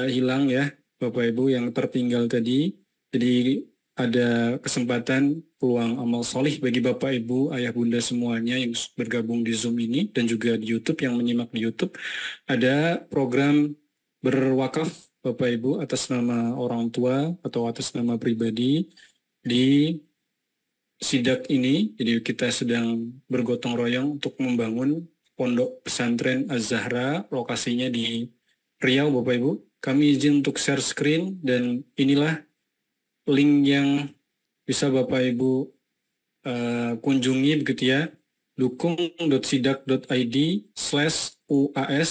hilang ya Bapak Ibu yang tertinggal tadi. Jadi ada kesempatan peluang amal solih bagi Bapak Ibu, Ayah Bunda semuanya yang bergabung di Zoom ini dan juga di YouTube yang menyimak di YouTube. Ada program berwakaf Bapak Ibu atas nama orang tua atau atas nama pribadi di sidak ini. Jadi kita sedang bergotong royong untuk membangun pondok pesantren Az-Zahra, lokasinya di Riau Bapak Ibu. Kami izin untuk share screen dan inilah link yang bisa Bapak Ibu kunjungi begitu ya, dukung.sidak.id/UAS.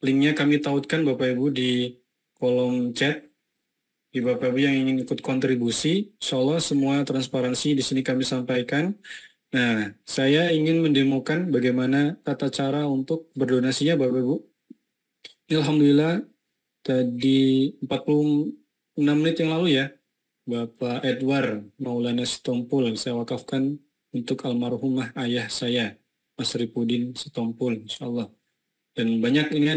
Linknya kami tautkan Bapak Ibu di kolom chat. Di Bapak Ibu yang ingin ikut kontribusi, insya Allah semua transparansi di sini kami sampaikan. Nah, saya ingin mendemokan bagaimana tata cara untuk berdonasinya Bapak Ibu. Alhamdulillah tadi 46 menit yang lalu ya, Bapak Edward Maulana Sitompul saya wakafkan untuk almarhumah ayah saya, Mas Ripudin Sitompul, insya Allah. Dan banyak ini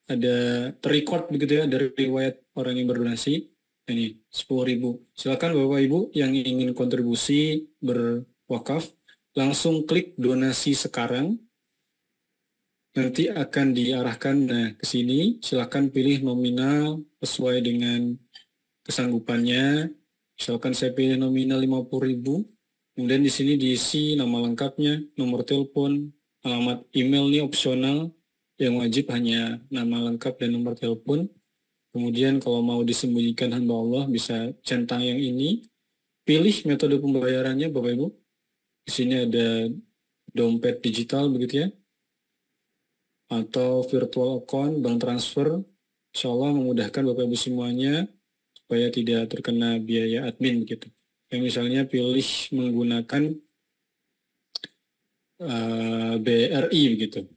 ada terrecord begitu ya dari riwayat orang yang berdonasi. Ini 10.000. Silakan Bapak Ibu yang ingin kontribusi berwakaf, langsung klik donasi sekarang. Nanti akan diarahkan ke sini. Silakan pilih nominal sesuai dengan kesanggupannya. Misalkan saya pilih nominal 50.000. Kemudian di sini diisi nama lengkapnya, nomor telepon, alamat email ini opsional. Yang wajib hanya nama lengkap dan nomor telepon. Kemudian kalau mau disembunyikan hamba Allah bisa centang yang ini. Pilih metode pembayarannya Bapak Ibu. Di sini ada dompet digital begitu ya. Atau virtual account, bank transfer. Insya Allah memudahkan Bapak Ibu semuanya supaya tidak terkena biaya admin gitu. Yang misalnya pilih menggunakan BRI begitu.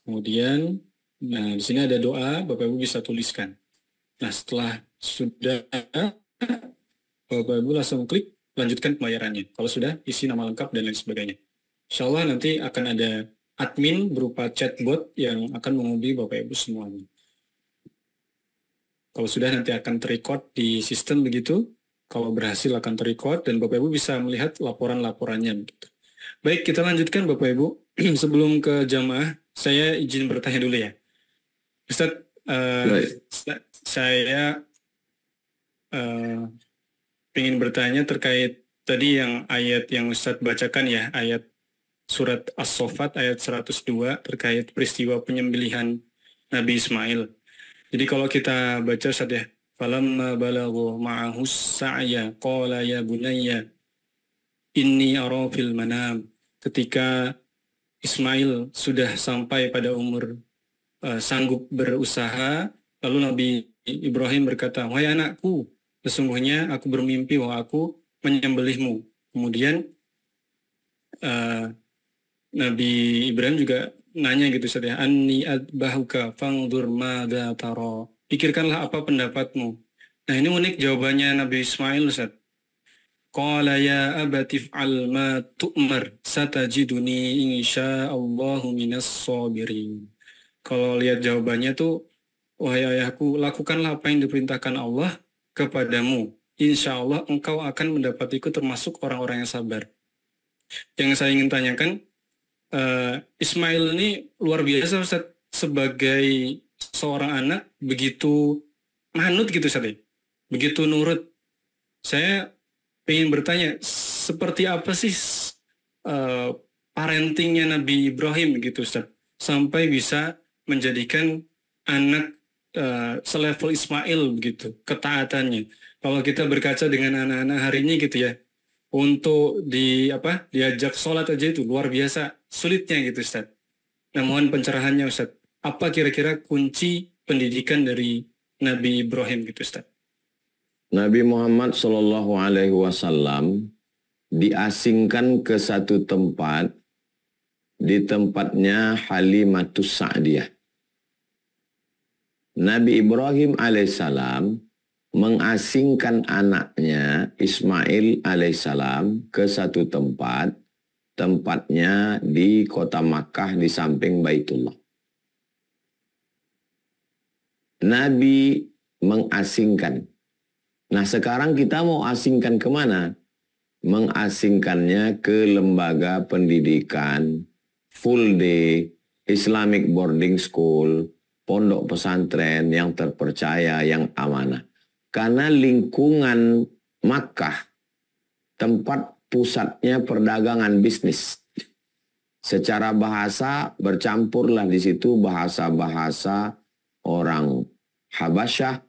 Kemudian, nah di sini ada doa, Bapak Ibu bisa tuliskan. Nah setelah sudah, Bapak Ibu langsung klik lanjutkan pembayarannya. Kalau sudah, isi nama lengkap dan lain sebagainya. Insya Allah nanti akan ada admin berupa chatbot yang akan menghubungi Bapak Ibu semuanya. Kalau sudah nanti akan terrecord di sistem begitu. Kalau berhasil akan terrecord dan Bapak Ibu bisa melihat laporan-laporannya begitu. Baik, kita lanjutkan Bapak Ibu. Sebelum ke jamaah, saya izin bertanya dulu ya. Ustadz, saya ingin bertanya terkait tadi yang ayat yang Ustadz bacakan ya, ayat surat As-Saffat ayat 102 terkait peristiwa penyembelihan Nabi Ismail. Jadi kalau kita baca Ustaz ya, falamma balagha ma'ahus sa'ya qala ya bunayya inni ara fil manam. Ketika Ismail sudah sampai pada umur sanggup berusaha, lalu Nabi Ibrahim berkata, wahai anakku, sesungguhnya aku bermimpi bahwa aku menyembelihmu. Kemudian Nabi Ibrahim juga nanya gitu Ustaz ya, anni adbahuka fangdur madza tara. Pikirkanlah apa pendapatmu. Nah, ini unik jawabannya Nabi Ismail Ustaz. Qala ya abati fa'al ma tu'mar satajiduni insyaallahu minas sabirin. Kalau lihat jawabannya tuh, wahai ayahku, lakukanlah apa yang diperintahkan Allah kepadamu. Insya Allah engkau akan mendapatiku termasuk orang-orang yang sabar. Yang saya ingin tanyakan, Ismail ini luar biasa Ustaz, sebagai seorang anak begitu manut gitu Ustaz, begitu nurut. Saya ingin bertanya, seperti apa sih parentingnya Nabi Ibrahim gitu Ustaz, sampai bisa menjadikan anak selevel Ismail begitu ketaatannya. Kalau kita berkaca dengan anak-anak hari ini gitu ya, untuk diajak sholat aja itu luar biasa sulitnya gitu Ustaz. Nah, mohon pencerahannya Ustaz. Apa kira-kira kunci pendidikan dari Nabi Ibrahim gitu Ustaz? Nabi Muhammad Shallallahu Alaihi Wasallam diasingkan ke satu tempat, di tempatnya Halimatus Sa'diyah. Nabi Ibrahim alaihissalam mengasingkan anaknya Ismail alaihissalam ke satu tempat, tempatnya di kota Makkah di samping Baitullah. Nabi mengasingkan. Nah, sekarang kita mau asingkan kemana? Mengasingkannya ke lembaga pendidikan, full day, Islamic boarding school, pondok pesantren yang terpercaya, yang amanah. Karena lingkungan Makkah, tempat pusatnya perdagangan bisnis. Secara bahasa bercampurlah di situ bahasa-bahasa orang Habasyah,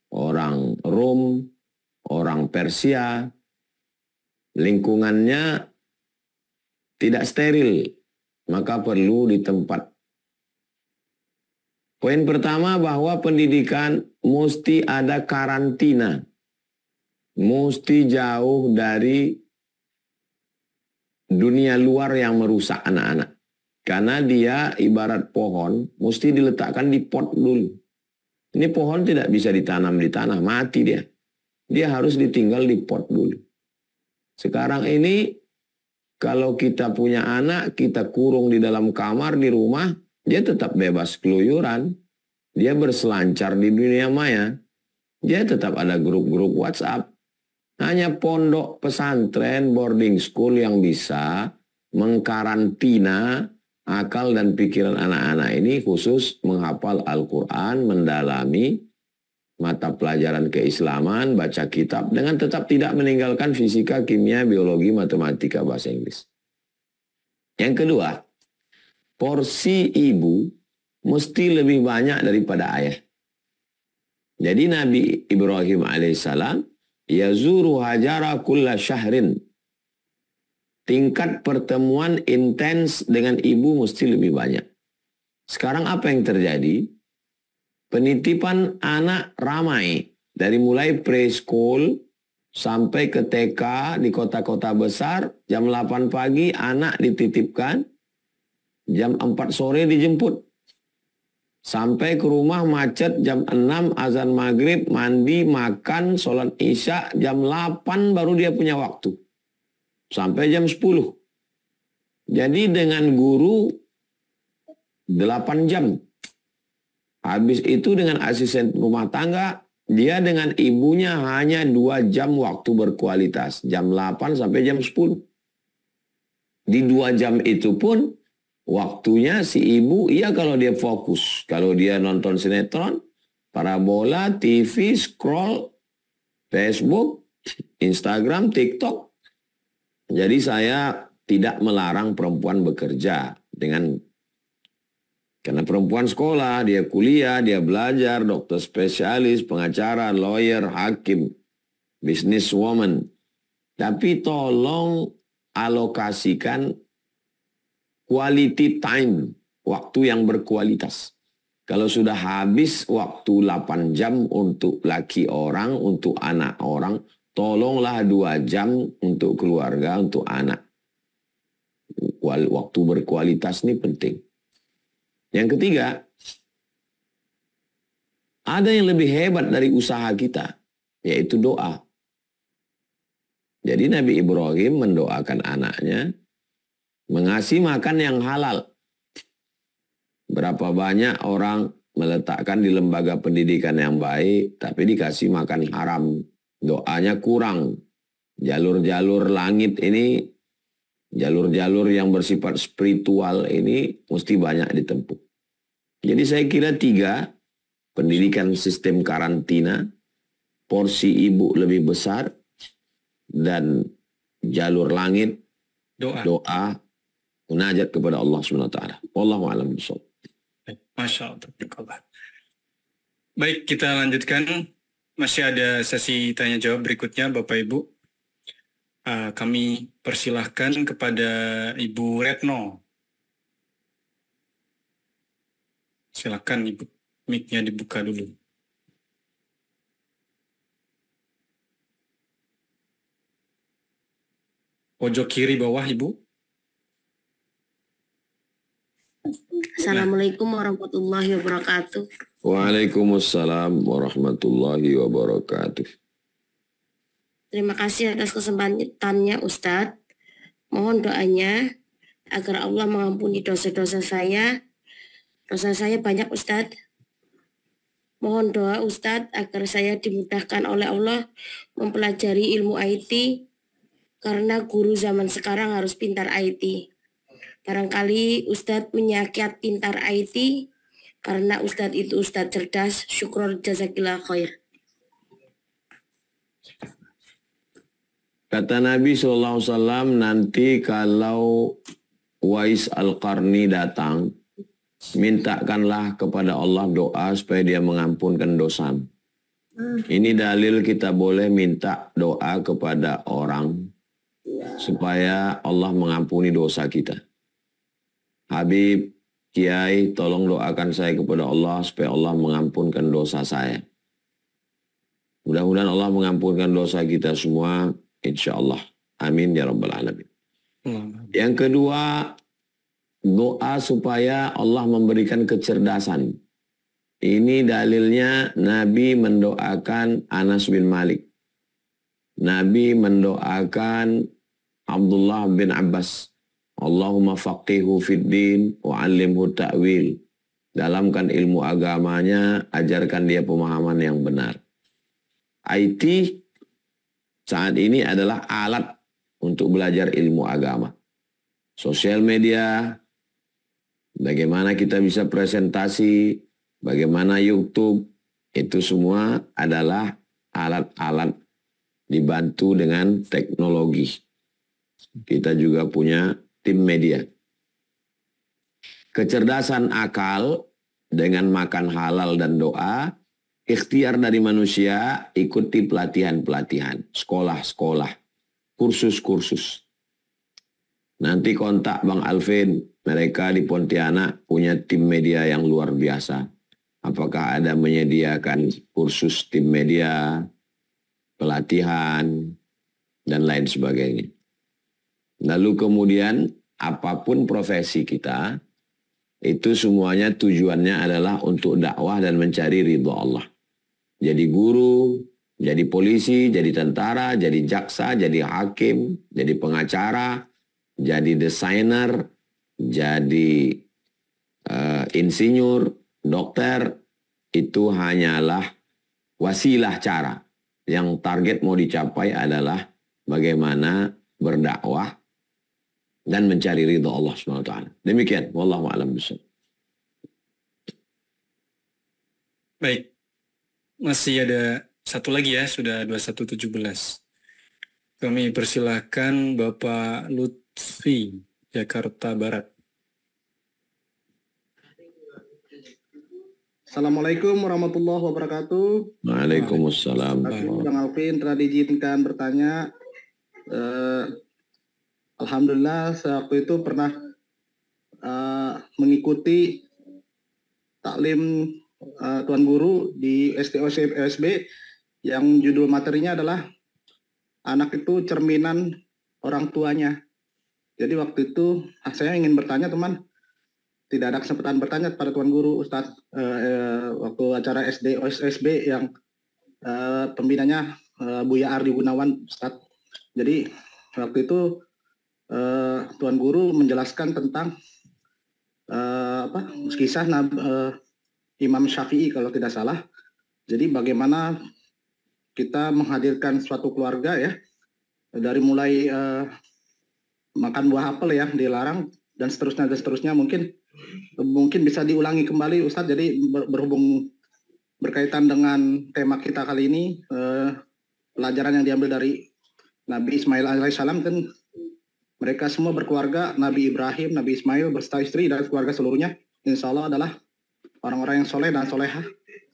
orang Rom, orang Persia. Lingkungannya tidak steril, maka perlu di tempat. Poin pertama bahwa pendidikan mesti ada karantina. Mesti jauh dari dunia luar yang merusak anak-anak. Karena dia ibarat pohon, mesti diletakkan di pot dulu. Ini pohon tidak bisa ditanam di tanah, mati dia. Dia harus ditinggal di pot dulu. Sekarang ini, kalau kita punya anak, kita kurung di dalam kamar, di rumah, dia tetap bebas keluyuran. Dia berselancar di dunia maya. Dia tetap ada grup-grup WhatsApp. Hanya pondok pesantren, boarding school yang bisa mengkarantina akal dan pikiran anak-anak ini, khusus menghafal Al-Quran, mendalami mata pelajaran keislaman, baca kitab, dengan tetap tidak meninggalkan fisika, kimia, biologi, matematika, bahasa Inggris. Yang kedua, porsi ibu mesti lebih banyak daripada ayah. Jadi Nabi Ibrahim alaihissalam yazuru Hajara kulla syahrin. Tingkat pertemuan intens dengan ibu mesti lebih banyak. Sekarang apa yang terjadi? Penitipan anak ramai. Dari mulai preschool sampai ke TK di kota-kota besar, jam 8 pagi anak dititipkan, jam 4 sore dijemput. Sampai ke rumah macet jam 6, azan maghrib, mandi, makan, sholat isya, jam 8 baru dia punya waktu. Sampai jam 10. Jadi dengan guru 8 jam. Habis itu dengan asisten rumah tangga, dia dengan ibunya hanya 2 jam waktu berkualitas. Jam 8 sampai jam 10. Di 2 jam itu pun waktunya si ibu, iya kalau dia fokus. Kalau dia nonton sinetron, parabola, TV, scroll, Facebook, Instagram, TikTok. Jadi saya tidak melarang perempuan bekerja karena perempuan sekolah, dia kuliah, dia belajar, dokter spesialis, pengacara, lawyer, hakim, businesswoman. Tapi tolong alokasikan quality time, waktu yang berkualitas. Kalau sudah habis waktu 8 jam untuk laki orang, untuk anak orang, tolonglah 2 jam untuk keluarga, untuk anak. Waktu berkualitas ini penting. Yang ketiga, ada yang lebih hebat dari usaha kita, yaitu doa. Jadi Nabi Ibrahim mendoakan anaknya, mengasih makan yang halal. Berapa banyak orang meletakkan di lembaga pendidikan yang baik, tapi dikasih makan haram. Doanya kurang. Jalur-jalur langit ini, jalur-jalur yang bersifat spiritual ini mesti banyak ditempuh. Jadi saya kira 3, pendidikan sistem karantina, porsi ibu lebih besar, dan jalur langit, doa, munajat kepada Allah SWT. Wallahu a'lam bishawab. Masya Allah. Baik, kita lanjutkan. Masih ada sesi tanya jawab berikutnya, Bapak Ibu. Kami persilahkan kepada Ibu Retno. Silakan Ibu, mic-nya dibuka dulu. Pojok kiri bawah, Ibu. Assalamualaikum warahmatullahi wabarakatuh. Waalaikumsalam warahmatullahi wabarakatuh. Terima kasih atas kesempatannya Ustadz. Mohon doanya agar Allah mengampuni dosa-dosa saya. Dosa saya banyak Ustadz. Mohon doa Ustadz agar saya dimudahkan oleh Allah mempelajari ilmu IT. Karena guru zaman sekarang harus pintar IT. Barangkali Ustadz menyakiat pintar IT karena Ustadz itu Ustadz cerdas. Syukur jazakillah khair. Kata Nabi SAW, nanti kalau Wais Al-Qarni datang, mintakanlah kepada Allah doa supaya dia mengampunkan dosa. Ini dalil kita boleh minta doa kepada orang supaya Allah mengampuni dosa kita. Habib, Kiai, tolong doakan saya kepada Allah supaya Allah mengampunkan dosa saya. Mudah-mudahan Allah mengampunkan dosa kita semua, insya Allah. Amin ya rabbal alamin. Yang kedua, doa supaya Allah memberikan kecerdasan. Ini dalilnya Nabi mendoakan Anas bin Malik. Nabi mendoakan Abdullah bin Abbas. Allahumma faqihu fid din wa 'allimhu ta'wil. Dalamkan ilmu agamanya, ajarkan dia pemahaman yang benar. IT saat ini adalah alat untuk belajar ilmu agama. Sosial media, bagaimana kita bisa presentasi, bagaimana YouTube, itu semua adalah alat-alat dibantu dengan teknologi. Kita juga punya tim media. Kecerdasan akal dengan makan halal dan doa, ikhtiar dari manusia, ikuti pelatihan-pelatihan, sekolah-sekolah, kursus-kursus. Nanti kontak Bang Alvin, mereka di Pontianak punya tim media yang luar biasa. Apakah ada menyediakan kursus tim media, pelatihan, dan lain sebagainya. Lalu kemudian apapun profesi kita, itu semuanya tujuannya adalah untuk dakwah dan mencari ridho Allah. Jadi guru, jadi polisi, jadi tentara, jadi jaksa, jadi hakim, jadi pengacara, jadi desainer, jadi insinyur, dokter, itu hanyalah wasilah cara. Yang target mau dicapai adalah bagaimana berdakwah dan mencari ridha Allah SWT. Demikian, wallahu a'lam bishawab. Baik, masih ada satu lagi ya, sudah 21.17. Kami persilahkan Bapak Lutfi, Jakarta Barat. Assalamualaikum warahmatullahi wabarakatuh. Waalaikumsalam. Bang Alvin telah diizinkan bertanya. Alhamdulillah saya waktu itu pernah mengikuti taklim Tuan Guru di SDOSB yang judul materinya adalah anak itu cerminan orang tuanya. Jadi waktu itu saya ingin bertanya teman, tidak ada kesempatan bertanya kepada Tuan Guru Ustadz waktu acara SDOSB yang pembinanya Buya Ardi Gunawan Ustadz. Jadi waktu itu Tuan Guru menjelaskan tentang kisah Imam Syafi'i kalau tidak salah. Jadi bagaimana kita menghadirkan suatu keluarga ya, dari mulai makan buah apel ya dilarang dan seterusnya mungkin bisa diulangi kembali Ustadz. Jadi berhubung berkaitan dengan tema kita kali ini, pelajaran yang diambil dari Nabi Ismail alaihissalam kan mereka semua berkeluarga, Nabi Ibrahim, Nabi Ismail beserta istri dan keluarga seluruhnya insya Allah adalah orang-orang yang soleh dan solehah,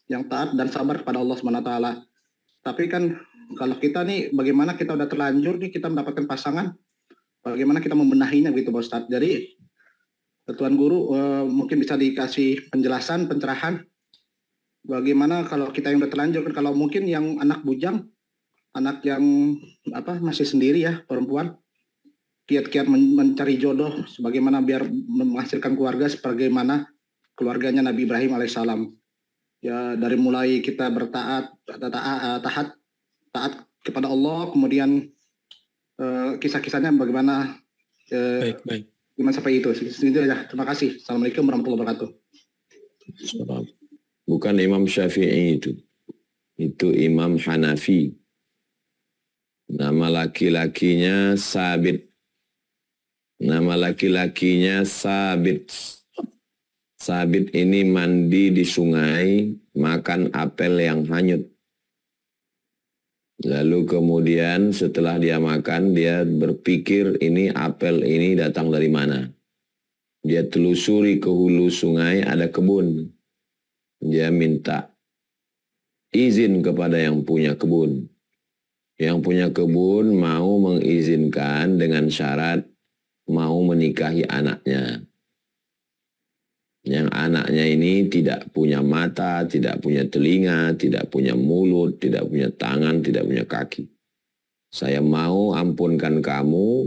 yang taat dan sabar kepada Allah SWT. Tapi kan kalau kita nih bagaimana kita udah terlanjur nih kita mendapatkan pasangan, bagaimana kita membenahinya gitu Pak Ustadz. Jadi Tuan Guru mungkin bisa dikasih penjelasan, pencerahan bagaimana kalau kita yang udah terlanjur, kalau mungkin yang anak bujang, anak yang masih sendiri ya perempuan, kiat-kiat mencari jodoh sebagaimana biar menghasilkan keluarga sebagaimana keluarganya Nabi Ibrahim alaihissalam. Ya dari mulai kita taat kepada Allah, kemudian kisah-kisahnya bagaimana Baik. gimana sampai itu. Itu aja. Terima kasih. Assalamualaikum warahmatullahi wabarakatuh. Bukan Imam Syafi'i itu. Itu Imam Hanafi. Nama laki-lakinya Sabit. Sabit ini mandi di sungai, makan apel yang hanyut. Lalu kemudian setelah dia makan, dia berpikir ini apel ini datang dari mana. Dia telusuri ke hulu sungai, ada kebun. Dia minta izin kepada yang punya kebun. Yang punya kebun mau mengizinkan dengan syarat mau menikahi anaknya. Yang anaknya ini tidak punya mata, tidak punya telinga, tidak punya mulut, tidak punya tangan, tidak punya kaki. Saya mau ampunkan kamu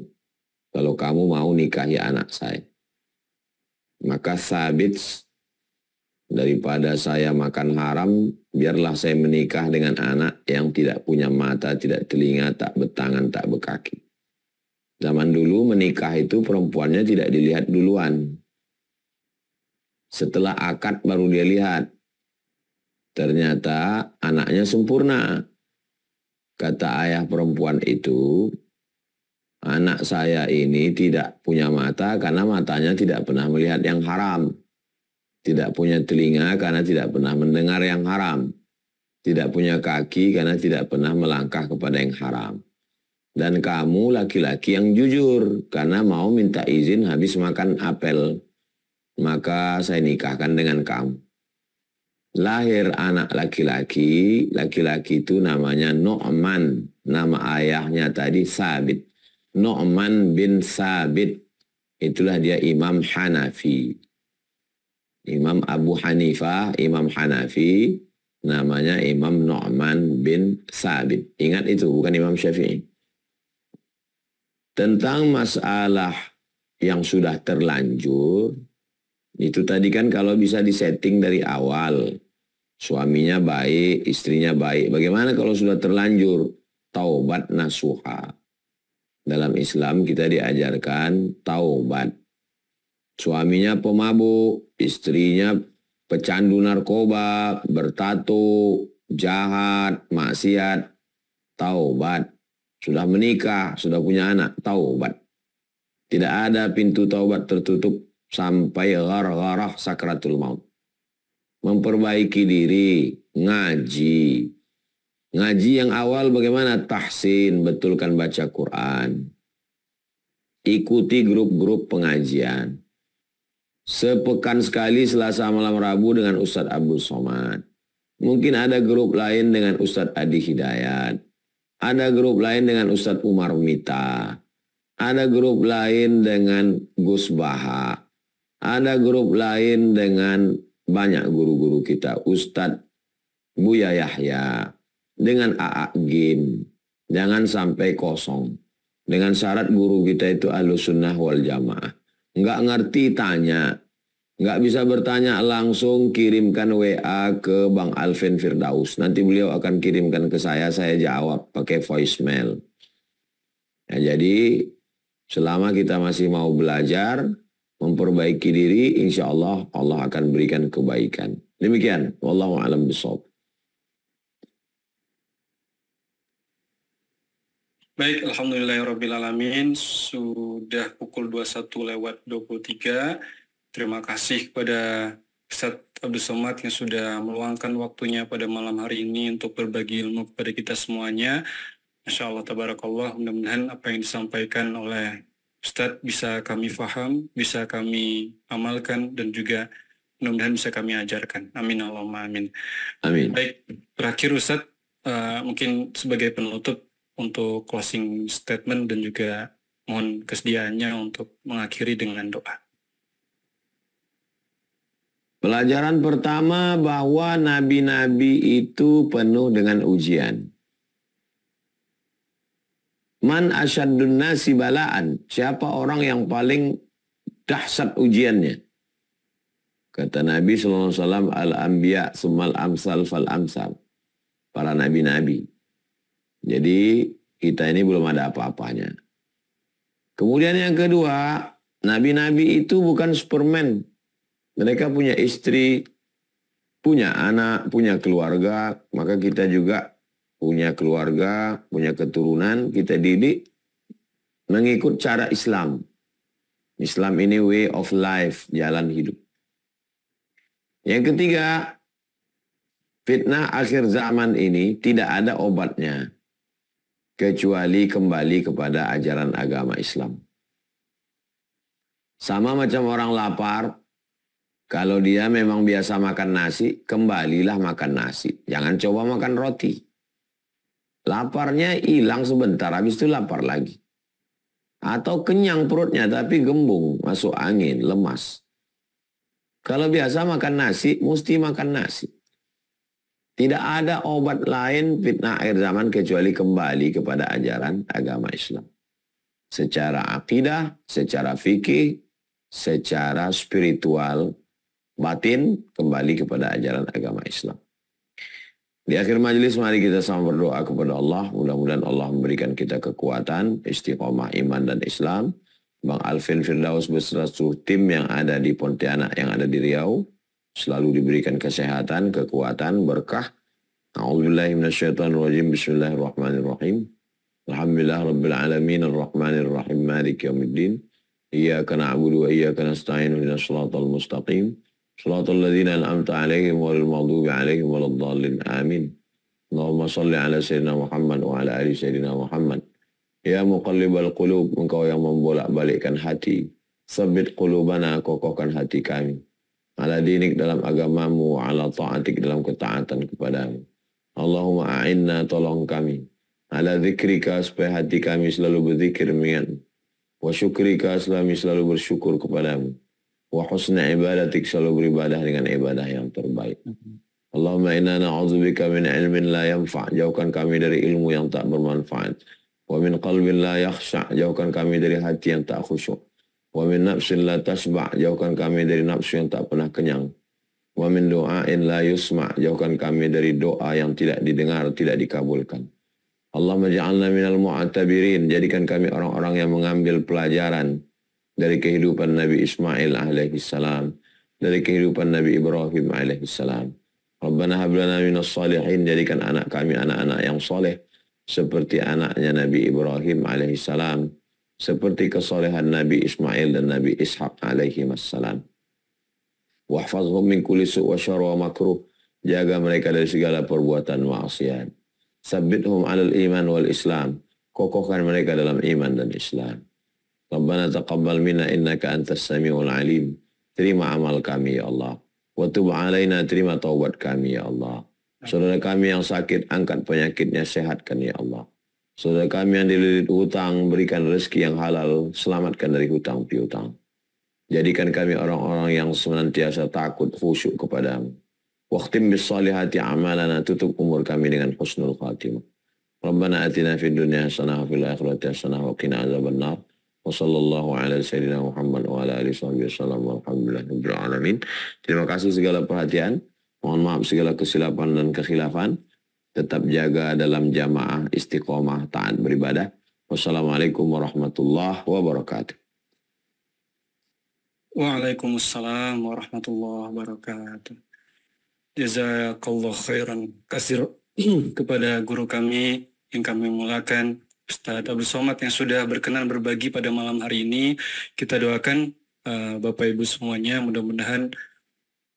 kalau kamu mau nikahi anak saya. Maka Sabit, daripada saya makan haram, biarlah saya menikah dengan anak yang tidak punya mata, tidak telinga, tak bertangan, tak berkaki. Zaman dulu menikah itu perempuannya tidak dilihat duluan. Setelah akad baru dia lihat. Ternyata anaknya sempurna. Kata ayah perempuan itu, anak saya ini tidak punya mata karena matanya tidak pernah melihat yang haram. Tidak punya telinga karena tidak pernah mendengar yang haram. Tidak punya kaki karena tidak pernah melangkah kepada yang haram. Dan kamu laki-laki yang jujur karena mau minta izin habis makan apel. Maka saya nikahkan dengan kamu. Lahir anak laki-laki, laki-laki itu namanya Nu'man. Nama ayahnya tadi Sabit. Nu'man bin Sabit. Itulah dia Imam Hanafi. Imam Abu Hanifah, Imam Hanafi, namanya Imam Nu'man bin Sabit. Ingat itu, bukan Imam Syafi'i. Tentang masalah yang sudah terlanjur, itu tadi kan kalau bisa disetting dari awal. Suaminya baik, istrinya baik. Bagaimana kalau sudah terlanjur? Taubat nasuha. Dalam Islam kita diajarkan taubat. Suaminya pemabuk, istrinya pecandu narkoba, bertato, jahat, maksiat. Taubat. Sudah menikah, sudah punya anak, taubat. Tidak ada pintu taubat tertutup sampai gharah sakratul maut. Memperbaiki diri, ngaji. Ngaji yang awal bagaimana? Tahsin, betulkan baca Quran. ikuti grup-grup pengajian. Sepekan sekali Selasa malam Rabu dengan Ustadz Abdul Somad. Mungkin ada grup lain dengan Ustadz Adi Hidayat. Ada grup lain dengan Ustadz Umar Mita. Ada grup lain dengan Gus Baha. Ada grup lain dengan banyak guru-guru kita. Ustadz Buya Yahya. Dengan A.A. Gin. Jangan sampai kosong. Dengan syarat guru kita itu Ahlus Sunnah wal Jamaah. Nggak ngerti tanya. Nggak bisa bertanya langsung, kirimkan WA ke Bang Alvin Firdaus. Nanti beliau akan kirimkan ke saya jawab pakai voicemail. Ya, jadi selama kita masih mau belajar, memperbaiki diri, insya Allah Allah akan berikan kebaikan. Demikian, wallahu a'lam bishawab. Baik, alhamdulillahirrabbilalamin. Sudah pukul 21:23. Terima kasih kepada Ustadz Abdul Somad yang sudah meluangkan waktunya pada malam hari ini untuk berbagi ilmu kepada kita semuanya. Masya Allah, tabarakallah. Mudah-mudahan apa yang disampaikan oleh Ustadz bisa kami faham, bisa kami amalkan, dan juga mudah-mudahan bisa kami ajarkan. Amin Allahumma amin. Amin. Baik, terakhir Ustadz, mungkin sebagai penutup untuk closing statement dan juga mohon kesediaannya untuk mengakhiri dengan doa. Pelajaran pertama bahwa nabi-nabi itu penuh dengan ujian. Man asyaddun nasi balaan. Siapa orang yang paling dahsyat ujiannya? Kata Nabi SAW, al-anbiya summal amsal fal amsal. Para nabi-nabi. Jadi kita ini belum ada apa-apanya. Kemudian yang kedua, nabi-nabi itu bukan Superman. Mereka punya istri, punya anak, punya keluarga. Maka kita juga punya keluarga, punya keturunan. Kita didik mengikut cara Islam. Islam ini way of life, jalan hidup. Yang ketiga, fitnah akhir zaman ini tidak ada obatnya. Kecuali kembali kepada ajaran agama Islam. Sama macam orang lapar. Kalau dia memang biasa makan nasi, kembalilah makan nasi. Jangan coba makan roti. Laparnya hilang sebentar, habis itu lapar lagi. Atau kenyang perutnya, tapi gembung, masuk angin, lemas. Kalau biasa makan nasi, mesti makan nasi. Tidak ada obat lain fitnah akhir zaman kecuali kembali kepada ajaran agama Islam. Secara akidah, secara fikih, secara spiritual, batin, kembali kepada ajaran agama Islam. Di akhir majelis mari kita sama berdoa kepada Allah. Mudah-mudahan Allah memberikan kita kekuatan, istiqomah iman dan Islam. Bang Alvin Firdaus beserta seluruh tim yang ada di Pontianak, yang ada di Riau, selalu diberikan kesehatan, kekuatan, berkah. A'udzubillahi minasyaitonirrajim. Bismillahirrahmanirrahim. Alhamdulillah rabbil alamin arrahmanirrahim maliki yaumiddin. Iyyaka na'budu wa iyyaka nasta'in ihdinas shiratal mustaqim. Shiratal ladzina an'amta 'alaihim ghairil maghdubi 'alaihim waladdallin. Amin. Allahumma shalli 'ala sayyidina Muhammad wa 'ala ali sayyidina Muhammad. Ya muqallibal qulub, engkau yang membolak-balikkan hati. Sabbit qulubana, kokohkan hati kami. Ala dinik dalam agamamu, ala ta'atik dalam ketaatan kepadamu. Allahumma a'inna, tolong kami. Ala zikrika, supaya hati kami selalu berzikir mengingatmu. Wa syukrika, selalu bersyukur kepadamu. Wa husna ibadatik, selalu beribadah dengan ibadah yang terbaik. Allahumma inna na'udzubika min ilmin la yanfa', jauhkan kami dari ilmu yang tak bermanfaat. Wa min qalbin la yakhsha', jauhkan kami dari hati yang tak khusyuk. Wa min nafsin la tasba', jauhkan kami dari nafsu yang tak pernah kenyang. Wa min du'ain la yusma', jauhkan kami dari doa yang tidak didengar, tidak dikabulkan. Allahumma ja'alna minal mu'atabirin, jadikan kami orang-orang yang mengambil pelajaran dari kehidupan Nabi Ismail alaihi salam, dari kehidupan Nabi Ibrahim alaihi salam. Rabbana hablana minas salihin, jadikan anak kami anak-anak yang soleh, seperti anaknya Nabi Ibrahim alaihi salam, seperti kesolehan Nabi Ismail dan Nabi Ishaq alaihi wassalam. Wahfazhum min kulli su' wa syarr wa makruh, jaga mereka dari segala perbuatan maksiat. Sabbithum 'alal iman wal Islam, kokohkan mereka dalam iman dan Islam. Rabbana taqabbal minna innaka antas samiul alim. Terima amal kami ya Allah. Wa tub alaina, terima taubat kami ya Allah. Saudara kami yang sakit, angkat penyakitnya, sehatkan ya Allah. Saudara kami yang dililit hutang, berikan rezeki yang halal, selamatkan dari hutang piutang. Jadikan kami orang-orang yang senantiasa takut, khusyuk kepadamu. Waqtim bis salihati amalana, tutup umur kami dengan husnul khatimah. Rabbana atina fid dunya hasanah wa fil akhirati hasanah wa qina adzabannar. Wa sallallahu ala sayyidina Muhammad wa ala alihi wasallam walhamdulillahirabbil alamin. Terima kasih segala perhatian. Mohon maaf segala kesilapan dan kekhilafan. Tetap jaga dalam jamaah, istiqomah, taat beribadah. Wassalamualaikum warahmatullahi wabarakatuh. Waalaikumsalam warahmatullahi wabarakatuh. Jazakallah khairan kasir kepada guru kami yang kami mulakan, Ustadz Abdul Somad yang sudah berkenan berbagi pada malam hari ini. Kita doakan Bapak Ibu semuanya, mudah-mudahan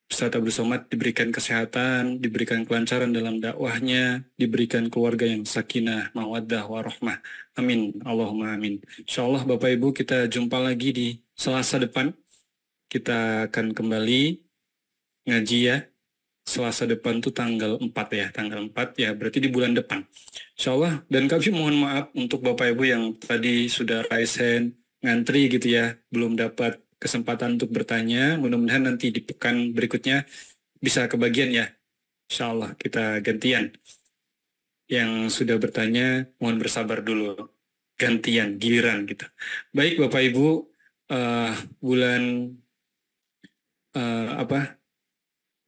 Ustadz Abdul Somad diberikan kesehatan, diberikan kelancaran dalam dakwahnya, diberikan keluarga yang sakinah, mawaddah, warahmah. Amin. Allahumma amin. Insyaallah Bapak Ibu kita jumpa lagi di Selasa depan. Kita akan kembali ngaji ya. Selasa depan tuh tanggal 4 ya. Tanggal 4 ya berarti di bulan depan. Insyaallah. Dan kami mohon maaf untuk Bapak Ibu yang tadi sudah raise hand, ngantri gitu ya. Belum dapat kesempatan untuk bertanya. Mudah-mudahan nanti di pekan berikutnya bisa kebagian ya. Insyaallah kita gantian. Yang sudah bertanya mohon bersabar dulu. Gantian, giliran gitu. Baik Bapak Ibu, bulan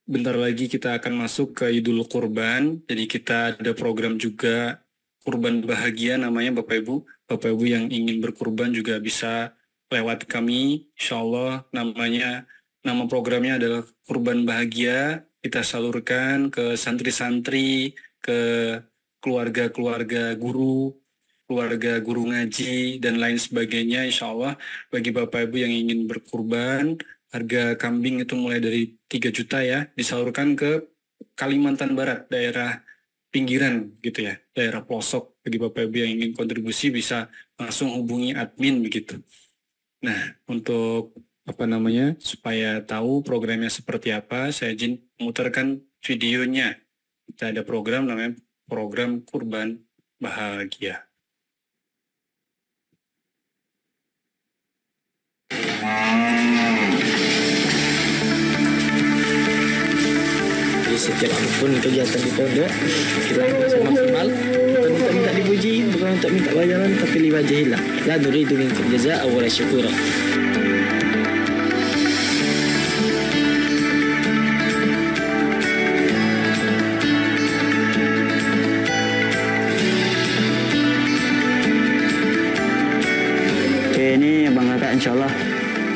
bentar lagi kita akan masuk ke Idul Kurban. Jadi kita ada program juga kurban bahagia namanya Bapak Ibu. Bapak Ibu yang ingin berkurban juga bisa lewat kami. Insyaallah nama programnya adalah kurban bahagia. Kita salurkan ke santri-santri, ke keluarga-keluarga guru, keluarga guru ngaji dan lain sebagainya. Insyaallah bagi Bapak Ibu yang ingin berkurban, harga kambing itu mulai dari 3 juta ya, disalurkan ke Kalimantan Barat, daerah pinggiran gitu ya, daerah pelosok. Bagi Bapak Ibu yang ingin kontribusi bisa langsung hubungi admin begitu. Nah, untuk supaya tahu programnya seperti apa, saya izin memutarkan videonya. Kita ada program namanya program Kurban Bahagia. Setiap apapun kegiatan di pondok kita berusaha maksimal, bukan untuk minta dipuji, bukan untuk minta bayaran, tapi liwajahillah la nuridu minkum jazaa'a wa la syukura. Oke, ini Bang Kakak insyaallah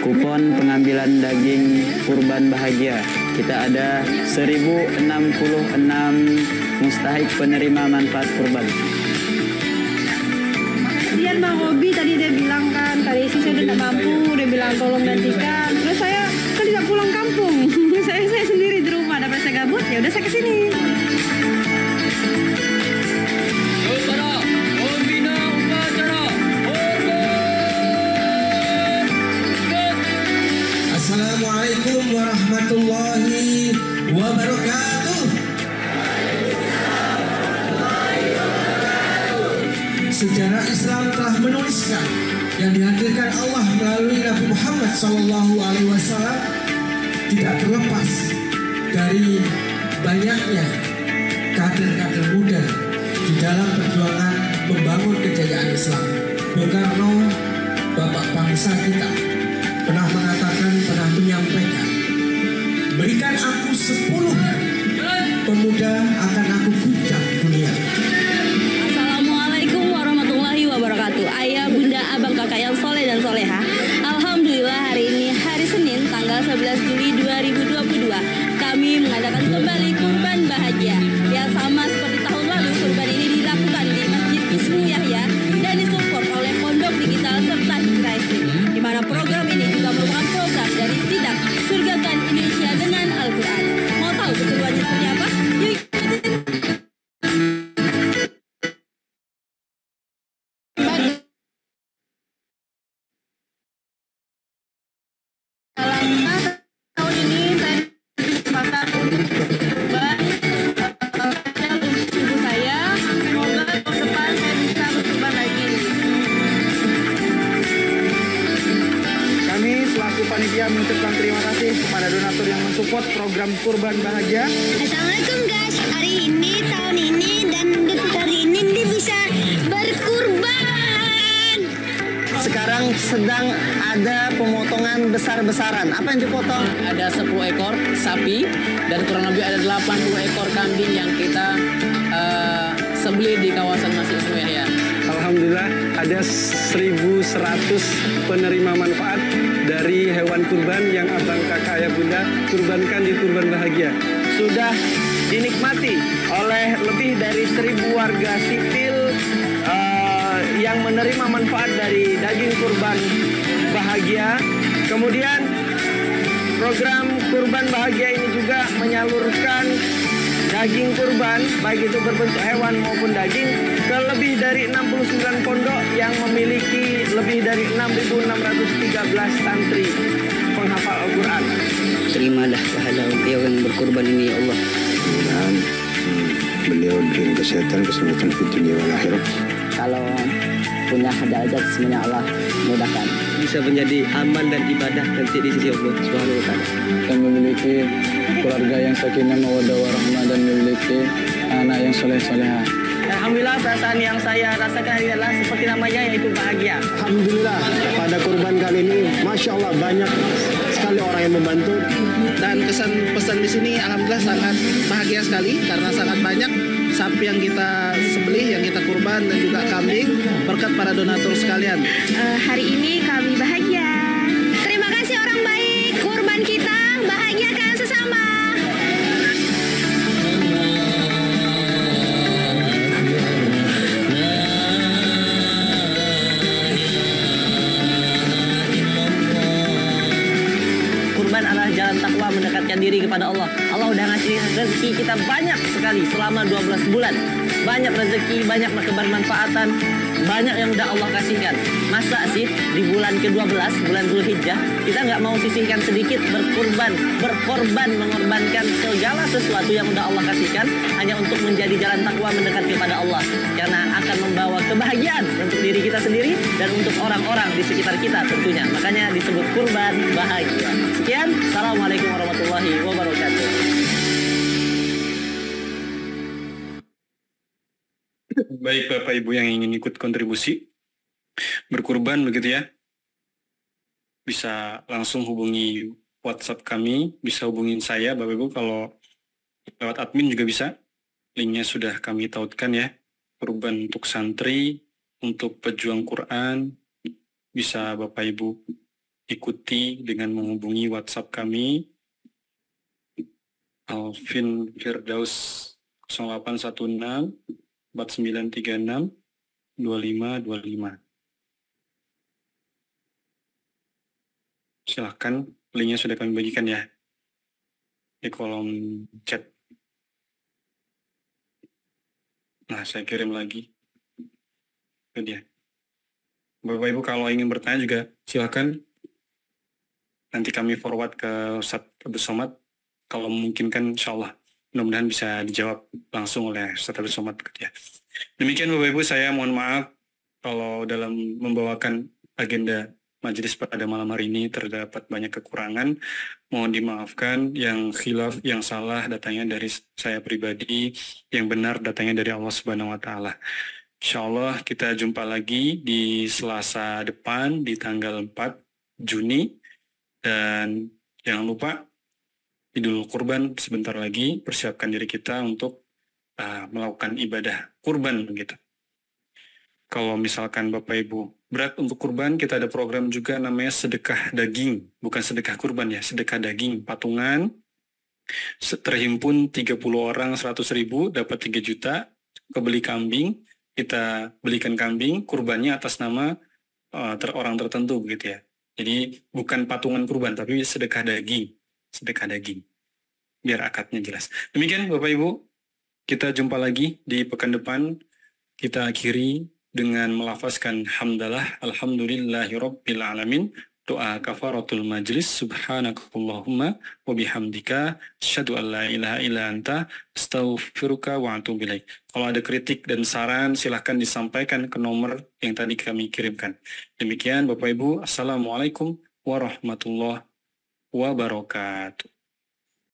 kupon pengambilan daging kurban bahagia. Kita ada 1066 mustahik penerima manfaat kurban. Kemudian Bang Robi tadi dia bilang kan, kali ini saya udah tidak mampu, dia bilang tolong gantikan. Terus saya kan tidak pulang kampung, saya sendiri di rumah, daripada saya gabut, ya udah saya kesini. Assalamualaikum warahmatullahi wabarakatuh. Sejarah Islam telah menuliskan yang dihadirkan Allah melalui Nabi Muhammad SAW tidak terlepas dari banyaknya kader-kader muda di dalam perjuangan membangun kejayaan Islam. Bung Karno, Bapak bangsa kita, pernah mengatakan, pernah menyampaikan, berikan aku 10 pemuda akan aku guncang dunia. Assalamualaikum warahmatullahi wabarakatuh. Ayah, bunda, abang, kakak yang soleh dan soleha. Alhamdulillah hari ini hari Senin tanggal 11 Juli 2022 kami mengadakan kembali kurban bahagia. Ya sama seperti tahun lalu, kurban ini dilakukan di Masjid Ismu Yahya dan disupport oleh Pondok Digital serta Hikra, di mana program ini juga merupakan program dari Sidak Surgakan Indonesia dengan Al-Quran. Mau tahu keseruannya seperti apa? Yuk ikutin mengucapkan terima kasih kepada donatur yang mensupport program Kurban Bahagia. Assalamualaikum guys, hari ini, tahun ini, dan hari ini dia bisa berkurban. Sekarang sedang ada pemotongan besar-besaran. Apa yang dipotong? Ada 10 ekor sapi dan kurang lebih ada 80 ekor kambing yang kita sembelih di kawasan Masjid Isnu Yahya. Alhamdulillah ada 1.100 penerima manfaat dari hewan kurban yang abang, kakak, ayah, bunda kurbankan di Kurban Bahagia. Sudah dinikmati oleh lebih dari 1.000 warga sipil yang menerima manfaat dari daging kurban bahagia. Kemudian program Kurban Bahagia ini juga menyalurkan daging kurban, baik itu berbentuk hewan maupun daging, ke lebih dari 69 pondok yang memiliki lebih dari 6.613 santri penghafal Al-Quran. Terimalah pahala beliau yang berkorban ini ya Allah. Mudah-mudahan beliau diberi kesehatan, keselamatan di dunia wal akhirat. Kalau punya derajat semuanya Allah mudahkan. Bisa menjadi aman dan ibadah nanti di sisi Allah Subhanahu wa taala. Dan memiliki keluarga yang sakinah mawaddah warahmah dan memiliki anak yang soleh-solehah. Alhamdulillah, perasaan yang saya rasakan ini adalah seperti namanya, yaitu bahagia. Alhamdulillah, pada kurban kali ini, Masya Allah banyak sekali orang yang membantu. Dan kesan pesan di sini alhamdulillah sangat bahagia sekali karena sangat banyak sapi yang kita sembelih, yang kita kurban, dan juga kambing berkat para donatur sekalian. Hari ini kami bahagia. Terima kasih orang baik, kurban kita bahagiakan sesama. Kurban adalah jalan takwa mendekatkan diri kepada Allah. Allah udah ngasih rezeki kita banyak sekali selama 12 bulan. Banyak rezeki, banyak kebermanfaatan, banyak yang udah Allah kasihkan. Masa sih di bulan ke-12, bulan Zulhijjah, kita nggak mau sisihkan sedikit berkorban, mengorbankan segala sesuatu yang udah Allah kasihkan hanya untuk menjadi jalan takwa mendekat kepada Allah. Karena akan membawa kebahagiaan untuk diri kita sendiri dan untuk orang-orang di sekitar kita tentunya. Makanya disebut kurban bahagia. Sekian, Assalamualaikum warahmatullahi wabarakatuh. Baik Bapak Ibu yang ingin ikut kontribusi berkurban begitu ya, bisa langsung hubungi WhatsApp kami, bisa hubungin saya Bapak Ibu, kalau lewat admin juga bisa. Linknya sudah kami tautkan ya. Kurban untuk santri, untuk pejuang Quran, bisa Bapak Ibu ikuti dengan menghubungi WhatsApp kami Alvin Firdaus 0816 4936 2525. Silahkan, linknya sudah kami bagikan ya di kolom chat. Nah, saya kirim lagi. Itu dia. Bapak Ibu kalau ingin bertanya juga silahkan. Nanti kami forward ke Ustadz Abdul Somad. Kalau memungkinkan insya Allah mudah-mudahan bisa dijawab langsung oleh Ustadz Abdul Somad. Ya. Demikian Bapak Ibu, saya mohon maaf kalau dalam membawakan agenda majelis pada malam hari ini terdapat banyak kekurangan. Mohon dimaafkan, yang khilaf, yang salah datangnya dari saya pribadi, yang benar datangnya dari Allah Subhanahu wa taala. Insyaallah kita jumpa lagi di Selasa depan di tanggal 4 Juni, dan jangan lupa Idul Kurban sebentar lagi, persiapkan diri kita untuk melakukan ibadah kurban begitu. Kalau misalkan Bapak Ibu berat untuk kurban, kita ada program juga namanya sedekah daging, bukan sedekah kurban ya, sedekah daging patungan. Terhimpun 30 orang 100.000 dapat 3 juta, kebeli kambing, kita belikan kambing, kurbannya atas nama orang tertentu begitu ya. Jadi bukan patungan kurban, tapi sedekah daging, biar akadnya jelas. Demikian Bapak Ibu, kita jumpa lagi di pekan depan. Kita akhiri dengan melafazkan hamdalah, alhamdulillahirabbil alamin, doa kafaratul majlis, subhanakallahumma wa bihamdika asyhadu an la ilaha illa anta astaghfiruka wa atubu ilaik. Kalau ada kritik dan saran silahkan disampaikan ke nomor yang tadi kami kirimkan. Demikian Bapak Ibu, assalamualaikum warahmatullahi wabarakatuh.